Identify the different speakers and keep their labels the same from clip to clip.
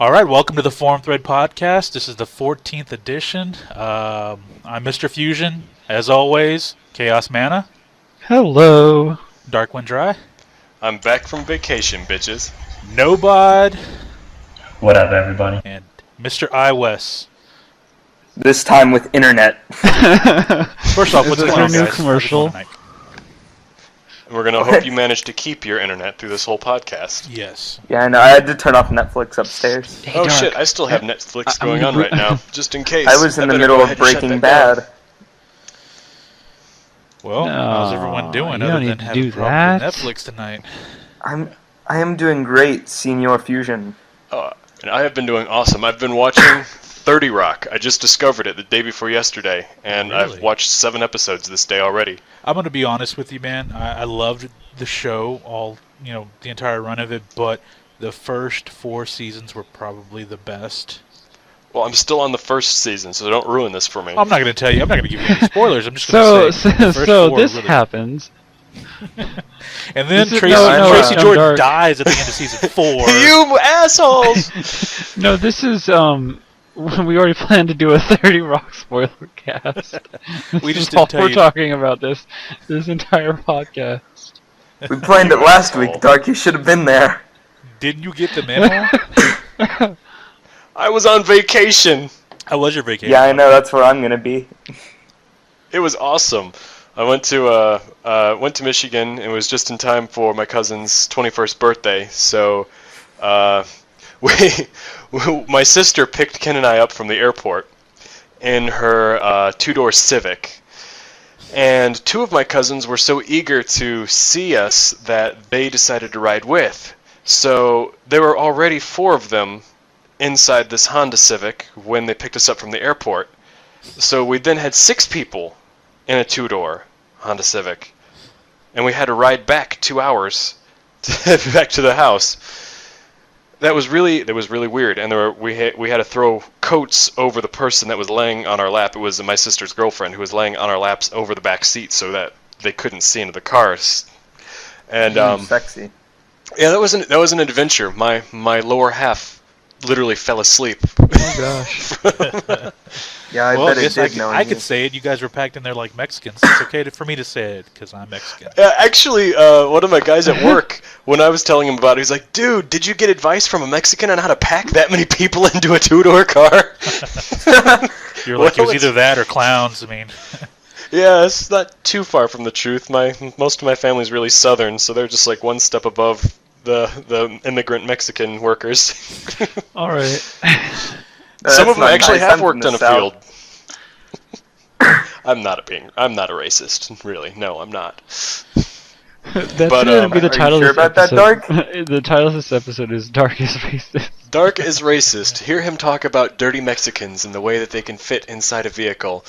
Speaker 1: All right, welcome to the Forum Thread Podcast. This is the 14th edition. I'm Mr. Fusion, as always. Chaos Mana.
Speaker 2: Hello.
Speaker 1: Darkwind Dry.
Speaker 3: I'm back from vacation, bitches.
Speaker 1: Nobod.
Speaker 4: What up, everybody?
Speaker 1: And Mr. iWes.
Speaker 5: This time with internet.
Speaker 1: First off, what's going on,
Speaker 2: new
Speaker 1: guys?
Speaker 2: commercial?
Speaker 3: And we're gonna hope you manage to keep your internet through this whole podcast.
Speaker 1: Yes.
Speaker 5: Yeah, I know. I had to turn off Netflix upstairs.
Speaker 2: Hey,
Speaker 3: Oh
Speaker 2: Dark.
Speaker 3: shit, I still have Netflix going on right now, just in case.
Speaker 5: I was in the
Speaker 3: better
Speaker 5: middle
Speaker 3: go
Speaker 5: of
Speaker 3: ahead and shut
Speaker 5: Breaking
Speaker 3: that down.
Speaker 5: Bad.
Speaker 1: Well, how's everyone doing
Speaker 2: you
Speaker 1: other
Speaker 2: don't
Speaker 1: than
Speaker 2: need to
Speaker 1: having
Speaker 2: do
Speaker 1: problems with
Speaker 2: that.
Speaker 1: Netflix tonight?
Speaker 5: I am doing great, Senior Fusion.
Speaker 3: And I have been doing awesome. I've been watching 30 Rock. I just discovered it the day before yesterday, and
Speaker 1: Really?
Speaker 3: I've watched 7 episodes this day already.
Speaker 1: I'm going to be honest with you, man. I loved the show, the entire run of it, but the first 4 seasons were probably the best.
Speaker 3: Well, I'm still on the first season, so don't ruin this for me.
Speaker 1: I'm not going to tell you. I'm not going to give you any spoilers. I'm just going to say the first 4
Speaker 2: this
Speaker 1: really...
Speaker 2: happens.
Speaker 1: And then
Speaker 2: This is-
Speaker 1: Tracy
Speaker 5: no,
Speaker 1: Jordan
Speaker 2: Dark.
Speaker 1: dies at the end of season 4.
Speaker 3: You assholes!
Speaker 2: No, this is we already planned to do a 30 Rock spoiler cast.
Speaker 1: We
Speaker 2: This
Speaker 1: just
Speaker 2: is all
Speaker 1: didn't tell
Speaker 2: we're
Speaker 1: you.
Speaker 2: talking about this entire podcast.
Speaker 5: We planned it last week, Dark. You should have been there.
Speaker 1: Didn't you get the memo?
Speaker 3: I was on vacation.
Speaker 1: How was your vacation?
Speaker 5: Yeah, I know. That's where I'm gonna be.
Speaker 3: It was awesome. I went to Michigan. It was just in time for my cousin's 21st birthday. So, my sister picked Ken and I up from the airport in her 2-door Civic, and 2 of my cousins were so eager to see us that they decided to ride with. So there were already 4 of them inside this Honda Civic when they picked us up from the airport. So we then had 6 people in a 2-door Honda Civic, and we had to ride back 2 hours back to the house. That was really weird, and we had to throw coats over the person that was laying on our lap. It was my sister's girlfriend who was laying on our laps over the back seat so that they couldn't see into the cars. And
Speaker 5: Sexy.
Speaker 3: yeah, that was an adventure. My lower half literally fell asleep.
Speaker 2: Oh gosh.
Speaker 5: Yeah, I
Speaker 1: Well,
Speaker 5: bet
Speaker 1: I
Speaker 5: it
Speaker 1: guess
Speaker 5: did.
Speaker 1: I could say it. You guys were packed in there like Mexicans. It's okay for me to say it because I'm Mexican.
Speaker 3: Actually, one of my guys at work, when I was telling him about it, he's like, "Dude, did you get advice from a Mexican on how to pack that many people into a 2-door car?"
Speaker 1: You're like, it
Speaker 3: Well,
Speaker 1: was either that or clowns. I mean,
Speaker 3: Yeah, it's not too far from the truth. Most of my family's really southern, so they're just like one step above the immigrant Mexican workers.
Speaker 2: All right.
Speaker 3: Some of them
Speaker 5: not
Speaker 3: actually
Speaker 5: nice.
Speaker 3: have
Speaker 5: I'm
Speaker 3: worked
Speaker 5: from
Speaker 3: in
Speaker 5: the
Speaker 3: a
Speaker 5: South.
Speaker 3: field. I'm not a racist, really. No, I'm not.
Speaker 2: That's
Speaker 3: But,
Speaker 2: going to be the
Speaker 5: are you
Speaker 2: title
Speaker 5: sure
Speaker 2: of this
Speaker 5: about that,
Speaker 2: episode.
Speaker 5: Dark?
Speaker 2: The title of this episode is Dark is Racist.
Speaker 3: Dark is racist. Hear him talk about dirty Mexicans and the way that they can fit inside a vehicle.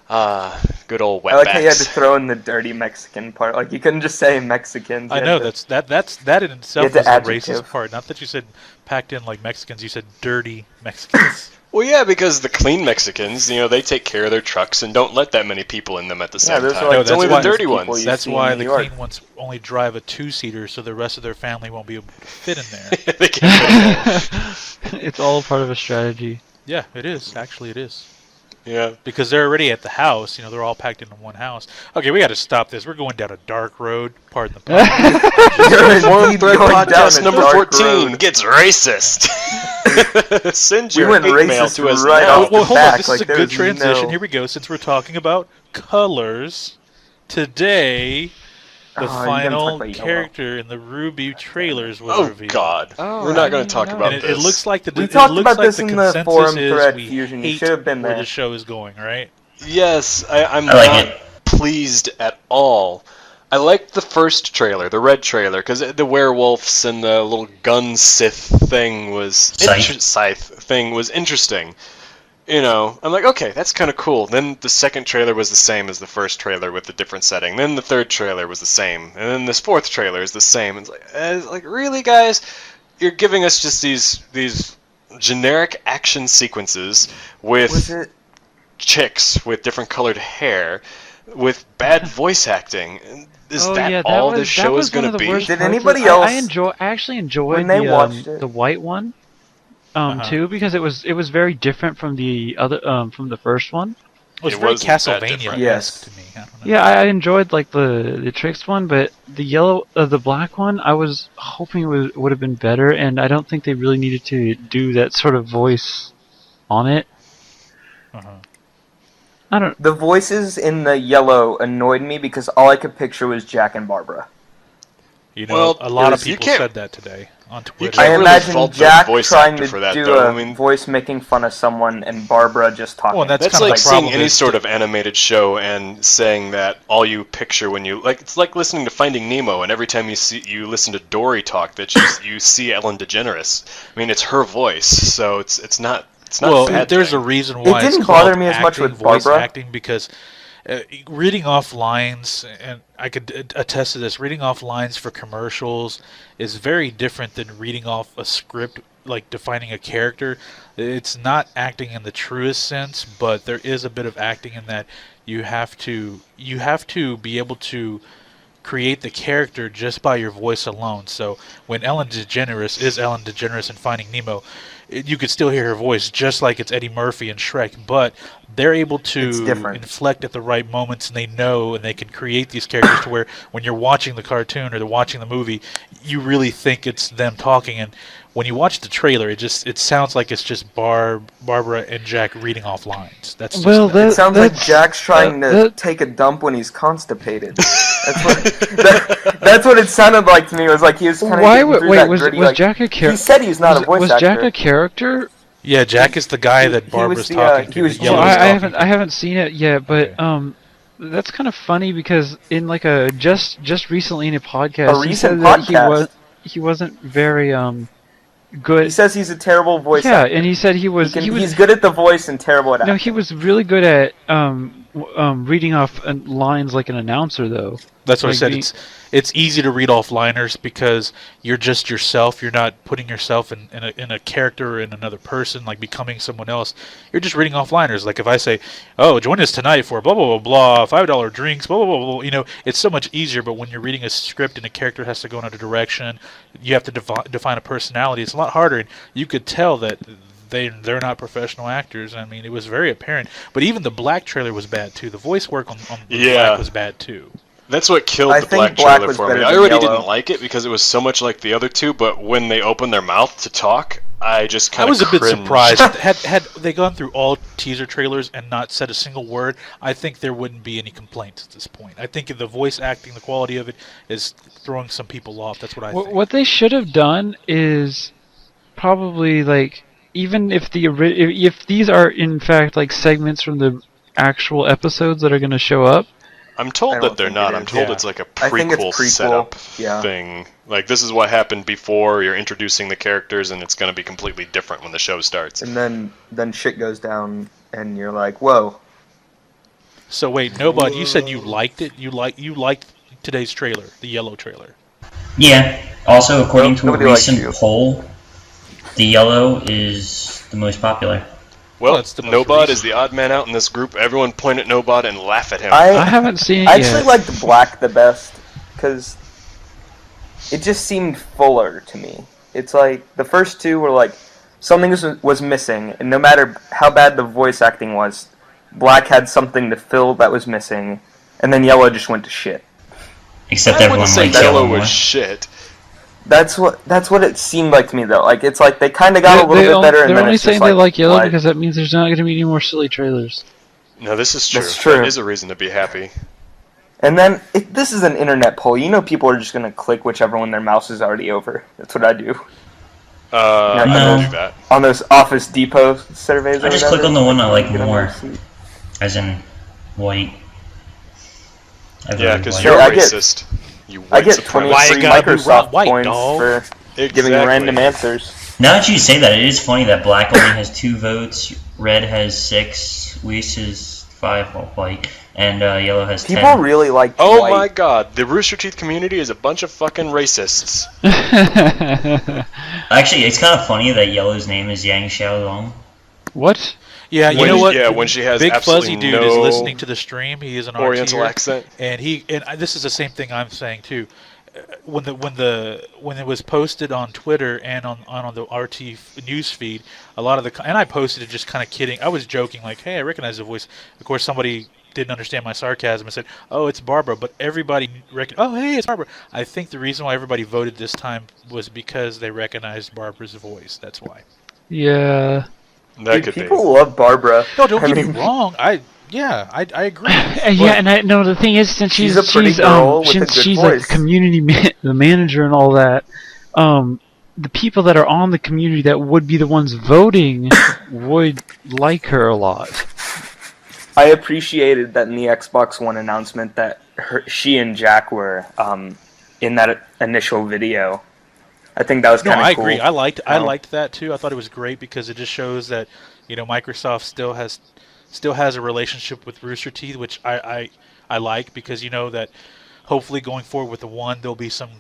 Speaker 3: Good old wetbacks.
Speaker 5: I like how you had to throw in the dirty Mexican part. Like you couldn't just say Mexicans.
Speaker 1: I
Speaker 5: You
Speaker 1: know
Speaker 5: had to-
Speaker 1: that in itself
Speaker 5: It's an
Speaker 1: was the
Speaker 5: adjective.
Speaker 1: racist part. Not that you said packed in like Mexicans. You said dirty Mexicans.
Speaker 3: Well, yeah, because the clean Mexicans, they take care of their trucks and don't let that many people in them at the same
Speaker 5: those
Speaker 3: time.
Speaker 5: are like
Speaker 3: It's only
Speaker 1: that's
Speaker 3: the
Speaker 1: why-
Speaker 3: dirty
Speaker 5: people
Speaker 3: ones.
Speaker 5: you
Speaker 1: That's
Speaker 5: see
Speaker 1: why
Speaker 5: in
Speaker 1: the
Speaker 5: New York.
Speaker 1: clean ones only drive a 2-seater, so the rest of their family won't be able to fit in there.
Speaker 3: They can't-
Speaker 2: It's all part of a strategy.
Speaker 1: Yeah, it is. Actually, it is.
Speaker 3: yeah.
Speaker 1: Because they're already at the house. They're all packed into one house. Okay, we got to stop this. We're going down a dark road. Pardon the pun.
Speaker 5: You're
Speaker 3: Forum
Speaker 5: indeed
Speaker 3: Thread
Speaker 5: going down
Speaker 3: Podcast
Speaker 5: a
Speaker 3: number
Speaker 5: dark
Speaker 3: 14
Speaker 5: road.
Speaker 3: gets racist. Send
Speaker 5: We
Speaker 3: your
Speaker 5: went
Speaker 3: hate mail
Speaker 5: racist
Speaker 3: to us
Speaker 5: right
Speaker 3: now.
Speaker 5: off
Speaker 1: Well,
Speaker 5: the
Speaker 1: hold on.
Speaker 5: back,
Speaker 1: This
Speaker 5: like,
Speaker 1: is a
Speaker 5: there
Speaker 1: good
Speaker 5: was
Speaker 1: transition.
Speaker 5: no-
Speaker 1: Here we go. Since we're talking about colors, today the
Speaker 5: Oh, you're gonna talk
Speaker 1: final
Speaker 5: about yellow.
Speaker 1: character in the Ruby trailers was
Speaker 3: Oh,
Speaker 1: revealed.
Speaker 3: God.
Speaker 2: Oh,
Speaker 3: We're
Speaker 2: I
Speaker 3: not going
Speaker 2: didn't
Speaker 3: to talk
Speaker 2: know.
Speaker 3: about
Speaker 1: And
Speaker 3: this.
Speaker 1: it looks like
Speaker 5: We
Speaker 1: it
Speaker 5: talked
Speaker 1: looks
Speaker 5: about
Speaker 1: like
Speaker 5: this
Speaker 1: the
Speaker 5: in the
Speaker 1: consensus
Speaker 5: forum
Speaker 1: is
Speaker 5: thread,
Speaker 1: we
Speaker 5: Fusion. You
Speaker 1: hate
Speaker 5: should have been
Speaker 1: where
Speaker 5: there.
Speaker 1: the show is going, right?
Speaker 3: Yes, I'm
Speaker 4: I like
Speaker 3: not
Speaker 4: it.
Speaker 3: pleased at all. I liked the first trailer, the red trailer, because the werewolves and the little gun scythe thing was
Speaker 4: Scythe.
Speaker 3: thing was interesting. I'm like, okay, that's kind of cool. Then the second trailer was the same as the first trailer with a different setting. Then the third trailer was the same, and then this fourth trailer is the same. It's like really, guys, you're giving us just these generic action sequences
Speaker 5: Was
Speaker 3: with
Speaker 5: it?
Speaker 3: chicks with different colored hair, with bad voice acting. Is that all this show is going to be?
Speaker 5: Did anybody else-
Speaker 2: I actually enjoyed
Speaker 5: when they watched
Speaker 2: the
Speaker 5: it-
Speaker 2: white one. too, because it was very different from the other from the first one.
Speaker 1: It was
Speaker 3: It
Speaker 1: very
Speaker 3: wasn't that
Speaker 1: Castlevania-esque
Speaker 3: different.
Speaker 5: Yes.
Speaker 1: to me. I don't know.
Speaker 2: Yeah, I enjoyed like the Tricks one, but the black one, I was hoping would have been better, and I don't think they really needed to do that sort of voice on it.
Speaker 1: Uh-huh.
Speaker 2: I don't.
Speaker 5: The voices in the yellow annoyed me because all I could picture was Jack and Barbara.
Speaker 1: You know,
Speaker 3: Well,
Speaker 1: a lot of
Speaker 3: you
Speaker 1: people
Speaker 3: can't-
Speaker 1: said that today on Twitter.
Speaker 3: can't
Speaker 5: I
Speaker 3: really
Speaker 5: imagine
Speaker 3: fault the
Speaker 5: Jack
Speaker 3: voice
Speaker 5: trying
Speaker 3: actor
Speaker 5: to
Speaker 3: for that,
Speaker 5: do
Speaker 3: though.
Speaker 5: a
Speaker 3: I mean-
Speaker 5: voice making fun of someone and Barbara just talking.
Speaker 1: Well, that's
Speaker 3: That's
Speaker 1: kind of
Speaker 3: like
Speaker 1: the
Speaker 3: seeing
Speaker 1: problem
Speaker 3: any
Speaker 1: is
Speaker 3: sort
Speaker 1: that-
Speaker 3: of animated show and saying that all you picture when you like it's like listening to Finding Nemo and every time you listen to Dory talk that you see Ellen DeGeneres. I mean, it's her voice, so it's not a
Speaker 1: Well,
Speaker 3: bad
Speaker 1: there's
Speaker 3: thing.
Speaker 1: a reason why
Speaker 5: didn't
Speaker 1: it's
Speaker 5: bother
Speaker 1: called
Speaker 5: me as much
Speaker 1: acting,
Speaker 5: with
Speaker 1: voice
Speaker 5: Barbara.
Speaker 1: acting, because reading off lines, and I could attest to this, reading off lines for commercials is very different than reading off a script, like defining a character. It's not acting in the truest sense, but there is a bit of acting in that you have to be able to create the character just by your voice alone. So when Ellen DeGeneres is Ellen DeGeneres in Finding Nemo, you could still hear her voice just like it's Eddie Murphy in Shrek, but they're able
Speaker 5: It's
Speaker 1: to
Speaker 5: different.
Speaker 1: inflect at the right moments, and they know, and they can create these characters to where when you're watching the cartoon or they're watching the movie, you really think it's them talking. And when you watch the trailer, it sounds like it's just Barbara and Jack reading off lines. That's just
Speaker 2: Well,
Speaker 5: It sounds like
Speaker 2: that's-
Speaker 5: Jack's trying to
Speaker 2: that-
Speaker 5: take a dump when he's constipated. That's what it sounded like to me. It was like he was kind of
Speaker 2: Why?
Speaker 5: getting through
Speaker 2: Wait,
Speaker 5: that
Speaker 2: was
Speaker 5: gritty,
Speaker 2: was
Speaker 5: like,
Speaker 2: Jack a
Speaker 5: He
Speaker 2: character?
Speaker 5: said he's not a voice
Speaker 2: Was
Speaker 5: actor.
Speaker 2: Jack a character?
Speaker 1: Yeah, Jack is the guy that
Speaker 5: he
Speaker 1: Barbara's
Speaker 5: was the,
Speaker 1: talking
Speaker 5: he
Speaker 1: to.
Speaker 5: was
Speaker 1: the
Speaker 2: Well,
Speaker 1: yellow's
Speaker 5: Yellow's
Speaker 1: talking
Speaker 2: I
Speaker 1: to.
Speaker 2: haven't seen it yet, but
Speaker 1: Okay.
Speaker 2: that's kind of funny because in like a just recently in a podcast,
Speaker 5: A
Speaker 2: he said
Speaker 5: recent
Speaker 2: that
Speaker 5: podcast.
Speaker 2: he wasn't very good.
Speaker 5: He says he's a terrible voice
Speaker 2: Yeah,
Speaker 5: actor.
Speaker 2: and he said he was
Speaker 5: He's good at the voice and terrible at acting.
Speaker 2: no, he was really good at reading off lines like an announcer though.
Speaker 1: That's what I
Speaker 2: Like
Speaker 1: said.
Speaker 2: being-
Speaker 1: It's easy to read off liners because you're just yourself. You're not putting yourself in a character or in another person, like becoming someone else. You're just reading off liners. Like if I say, "Oh, join us tonight for blah blah blah blah, $5 drinks, blah blah blah blah," it's so much easier. But when you're reading a script and a character has to go in a direction, you have to define a personality. It's a lot harder, and you could tell that they're not professional actors. I mean, it was very apparent. But even the Black trailer was bad too. The voice work on
Speaker 3: Yeah.
Speaker 1: Black was bad too.
Speaker 3: That's what killed
Speaker 5: I
Speaker 3: the
Speaker 5: think
Speaker 3: Black
Speaker 5: Black
Speaker 3: trailer
Speaker 5: was
Speaker 3: for
Speaker 5: better
Speaker 3: me. I
Speaker 5: than
Speaker 3: already
Speaker 5: Yellow.
Speaker 3: didn't like it because it was so much like the other two, but when they opened their mouth to talk, I just
Speaker 1: I
Speaker 3: kind of
Speaker 1: was a bit surprised. Had they gone through all teaser trailers and not said a single word, I think there wouldn't be any complaints at this point. I think the voice acting, the quality of it, is throwing some people off. That's what I think.
Speaker 2: What they should have done is probably like even if if these are in fact like segments from the actual episodes that are going to show up.
Speaker 3: I'm
Speaker 5: I
Speaker 3: told
Speaker 5: don't
Speaker 3: that they're
Speaker 5: think
Speaker 3: not.
Speaker 5: it
Speaker 3: I'm
Speaker 5: is.
Speaker 3: told
Speaker 1: Yeah.
Speaker 3: it's like a
Speaker 5: I think it's
Speaker 3: prequel
Speaker 5: prequel,
Speaker 3: setup
Speaker 5: yeah.
Speaker 3: thing. Like this is what happened before. You're introducing the characters, and it's going to be completely different when the show starts.
Speaker 5: And then shit goes down, and you're like, whoa.
Speaker 1: So wait, Nobod, you said you liked it. You liked today's trailer, the yellow trailer.
Speaker 4: Yeah. Also, according to a
Speaker 5: Nobody likes
Speaker 4: recent
Speaker 5: you.
Speaker 4: poll, the yellow is the most popular.
Speaker 3: Well,
Speaker 1: it's the most
Speaker 3: Nobod
Speaker 1: recent.
Speaker 3: is the odd man out in this group. Everyone point at Nobod and laugh at him.
Speaker 2: I
Speaker 5: I
Speaker 2: haven't seen it
Speaker 5: I
Speaker 2: yet.
Speaker 5: actually liked Black the best because it just seemed fuller to me. It's like the first two were like something was missing, and no matter how bad the voice acting was, Black had something to fill that was missing, and then Yellow just went to shit.
Speaker 4: Except
Speaker 3: I
Speaker 4: everyone
Speaker 3: wouldn't say
Speaker 4: likes
Speaker 3: Yellow
Speaker 4: yellow more.
Speaker 3: was shit.
Speaker 5: That's what it seemed like to me though. Like it's like they kind of got a little bit better, and
Speaker 2: They're
Speaker 5: then
Speaker 2: only
Speaker 5: it's
Speaker 2: saying
Speaker 5: just
Speaker 2: they like yellow
Speaker 5: why-
Speaker 2: because that means there's not going to be any more silly trailers.
Speaker 3: No, this is true.
Speaker 5: That's true.
Speaker 3: That is a reason to be happy.
Speaker 5: And then this is an internet poll. You know, people are just gonna click whichever one their mouse is already over. That's what I do
Speaker 3: I
Speaker 5: No.
Speaker 3: don't do that.
Speaker 5: on those Office Depot surveys.
Speaker 4: I
Speaker 5: or
Speaker 4: just
Speaker 5: whatever.
Speaker 4: click on the one I like
Speaker 5: Get on
Speaker 4: more.
Speaker 5: their seat.
Speaker 4: As in white. I
Speaker 3: Yeah,
Speaker 4: voted
Speaker 3: because
Speaker 4: white.
Speaker 3: you're
Speaker 5: I get-
Speaker 3: racist. You
Speaker 5: I
Speaker 3: white
Speaker 5: get 20
Speaker 1: Why
Speaker 3: supremacist.
Speaker 1: you
Speaker 5: free
Speaker 1: gotta be
Speaker 5: Microsoft
Speaker 1: white,
Speaker 5: points
Speaker 1: dog?
Speaker 5: for giving
Speaker 3: Exactly.
Speaker 5: random answers.
Speaker 4: Now that you say that, it is funny that black only has 2 votes, red has 6, Weiss has 5, well, white, and yellow has 10.
Speaker 5: People really like
Speaker 3: Oh
Speaker 5: white.
Speaker 3: my god, the Rooster Teeth community is a bunch of fucking racists.
Speaker 4: Actually, it's kind of funny that yellow's name is Yang Xiaolong.
Speaker 2: What?
Speaker 1: Yeah, you
Speaker 3: When-
Speaker 1: know what?
Speaker 3: yeah, when she has
Speaker 1: Big
Speaker 3: absolutely
Speaker 1: Fuzzy Dude
Speaker 3: no
Speaker 1: is listening to the stream. He is an
Speaker 3: Oriental
Speaker 1: RTer,
Speaker 3: accent.
Speaker 1: and this is the same thing I'm saying too. when it was posted on Twitter and on the RT news feed, a lot of and I posted it just kind of kidding. I was joking like, "Hey, I recognize the voice." Of course, somebody didn't understand my sarcasm and said, "Oh, it's Barbara." But everybody "Oh, hey, it's Barbara." I think the reason why everybody voted this time was because they recognized Barbara's voice. That's why.
Speaker 2: Yeah.
Speaker 3: That
Speaker 5: Dude,
Speaker 3: could be.
Speaker 5: people love Barbara.
Speaker 1: No, don't
Speaker 5: I
Speaker 1: get me
Speaker 5: mean,
Speaker 1: wrong. I agree.
Speaker 2: Yeah, and I no. The thing is, since
Speaker 5: She's a pretty girl with a
Speaker 2: since
Speaker 5: good
Speaker 2: she's
Speaker 5: voice.
Speaker 2: like the manager and all that, the people that are on the community that would be the ones voting would like her a lot.
Speaker 5: I appreciated that in the Xbox One announcement that she and Jack were in that initial video. I think that was
Speaker 1: No,
Speaker 5: kind of
Speaker 1: I
Speaker 5: cool.
Speaker 1: agree. I liked that too. I thought it was great because it just shows that Microsoft still has a relationship with Rooster Teeth, which I like because that hopefully going forward with the one there'll be some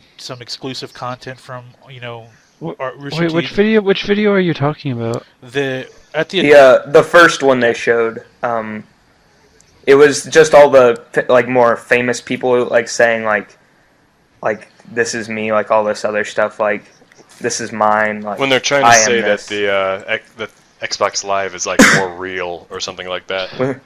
Speaker 1: exclusive content from Rooster
Speaker 2: Wait,
Speaker 1: Teeth.
Speaker 2: which video are you talking about?
Speaker 5: The first one they showed, it was just all the like more famous people like saying like this is me, like all this other stuff, like this is mine. Like
Speaker 3: When they're trying to
Speaker 5: I am
Speaker 3: say that
Speaker 5: this.
Speaker 3: the Xbox Live is like more real or something like that.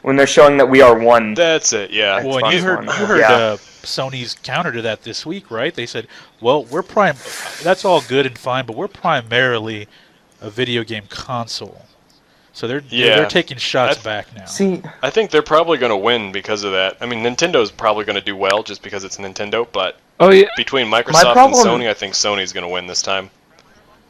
Speaker 5: When they're showing that we are one.
Speaker 3: That's it. Yeah.
Speaker 1: Well, and you
Speaker 5: Xbox
Speaker 1: heard
Speaker 5: One. Yeah.
Speaker 1: Sony's counter to that this week, right? They said, "Well, that's all good and fine, but we're primarily a video game console." So they're taking shots back now.
Speaker 5: See,
Speaker 3: I think they're probably going to win because of that. I mean, Nintendo's probably going to do well just because it's Nintendo, but
Speaker 2: Oh yeah,
Speaker 3: between Microsoft and Sony, I think Sony's going to win this time.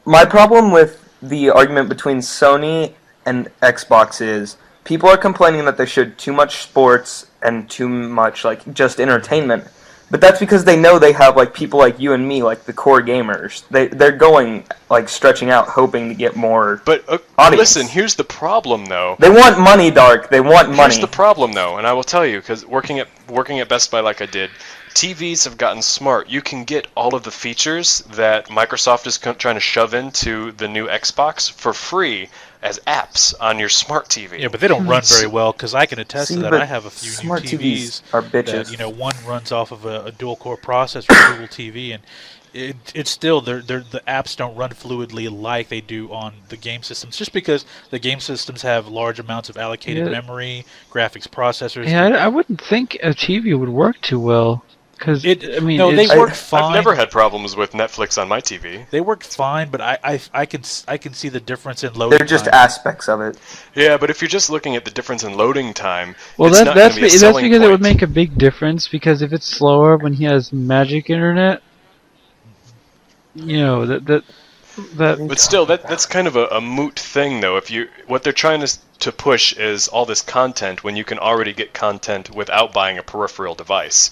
Speaker 5: my problem with the argument between Sony and Xbox is people are complaining that they showed too much sports and too much like just entertainment. But that's because they know they have like people like you and me, like the core gamers. They're going like stretching out, hoping to get more.
Speaker 3: But
Speaker 5: audience.
Speaker 3: listen, here's the problem though.
Speaker 5: They want money, Dark. They want money.
Speaker 3: Here's the problem though, and I will tell you because working at Best Buy like I did, TVs have gotten smart. You can get all of the features that Microsoft is trying to shove into the new Xbox for free as apps on your smart TV.
Speaker 1: Yeah, but they don't run very well because I can attest to that.
Speaker 5: but
Speaker 1: I have a few new
Speaker 5: smart
Speaker 1: TVs
Speaker 5: are bitches.
Speaker 1: that one runs off of a dual-core processor, Google TV, and it's still the apps don't run fluidly like they do on the game systems, just because the game systems have large amounts of allocated memory, graphics processors.
Speaker 2: yeah. I wouldn't think a TV would work too well because
Speaker 1: they work fine.
Speaker 3: I've never had problems with Netflix on my TV.
Speaker 1: They work fine, but I can see the difference in loading.
Speaker 5: They're just
Speaker 1: time.
Speaker 5: aspects of it.
Speaker 3: Yeah, but if you're just looking at the difference in loading time,
Speaker 2: well,
Speaker 3: it's not
Speaker 2: that's
Speaker 3: gonna be a
Speaker 2: that's
Speaker 3: selling
Speaker 2: because it would
Speaker 3: point.
Speaker 2: make a big difference. Because if it's slower when he has magic internet, that.
Speaker 3: But still, that's kind of a moot thing, though. What they're trying to push is all this content when you can already get content without buying a peripheral device.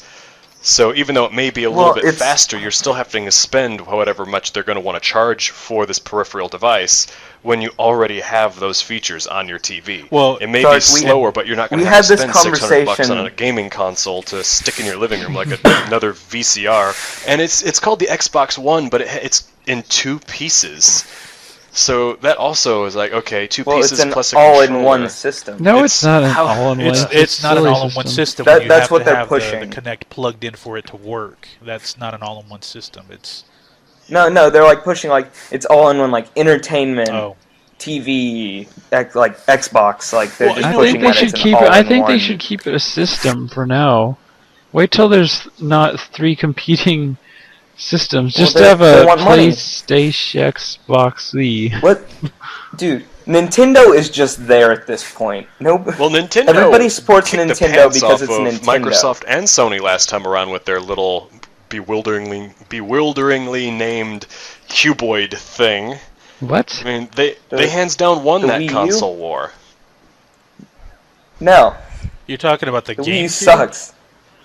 Speaker 3: So even though it may be a little bit faster, you're still having to spend however much they're going to want to charge for this peripheral device when you already have those features on your TV.
Speaker 1: Well,
Speaker 3: it may be slower, but you're not going to have to spend $600 on a gaming console to stick in your living room like another VCR. And it's called the Xbox One, but it's in two pieces. So that also is like, okay, two pieces
Speaker 5: it's an
Speaker 3: plus a controller.
Speaker 5: all-in-one system.
Speaker 2: No, it's not an all-in-one.
Speaker 1: It's not an all-in-one system.
Speaker 5: That's
Speaker 1: when you have
Speaker 5: what
Speaker 1: to
Speaker 5: they're
Speaker 1: have
Speaker 5: pushing.
Speaker 1: The Kinect plugged in for it to work. That's not an all-in-one system. It's
Speaker 5: No, they're like pushing like it's all-in-one like entertainment,
Speaker 1: oh.
Speaker 5: TV, like Xbox. Like they're just
Speaker 2: I
Speaker 5: pushing
Speaker 2: think they
Speaker 5: that
Speaker 2: should
Speaker 5: it's an
Speaker 2: keep it. I think they
Speaker 5: all-in-one.
Speaker 2: should keep it a system for now. Wait till there's not three competing systems. Just
Speaker 5: they
Speaker 2: have a
Speaker 5: want money.
Speaker 2: PlayStation, Xbox Z.
Speaker 5: What, dude? Nintendo is just there at this point.
Speaker 3: Well, Nintendo.
Speaker 5: Everybody supports
Speaker 3: kicked the
Speaker 5: Nintendo
Speaker 3: pants
Speaker 5: because
Speaker 3: off
Speaker 5: it's
Speaker 3: of
Speaker 5: Nintendo.
Speaker 3: Microsoft and Sony last time around with their little bewilderingly named cuboid thing.
Speaker 2: What?
Speaker 3: I mean, they hands down won
Speaker 5: the
Speaker 3: that
Speaker 5: Wii U?
Speaker 3: console war.
Speaker 5: No,
Speaker 1: You're talking about the
Speaker 5: the Wii
Speaker 1: game.
Speaker 5: U sucks.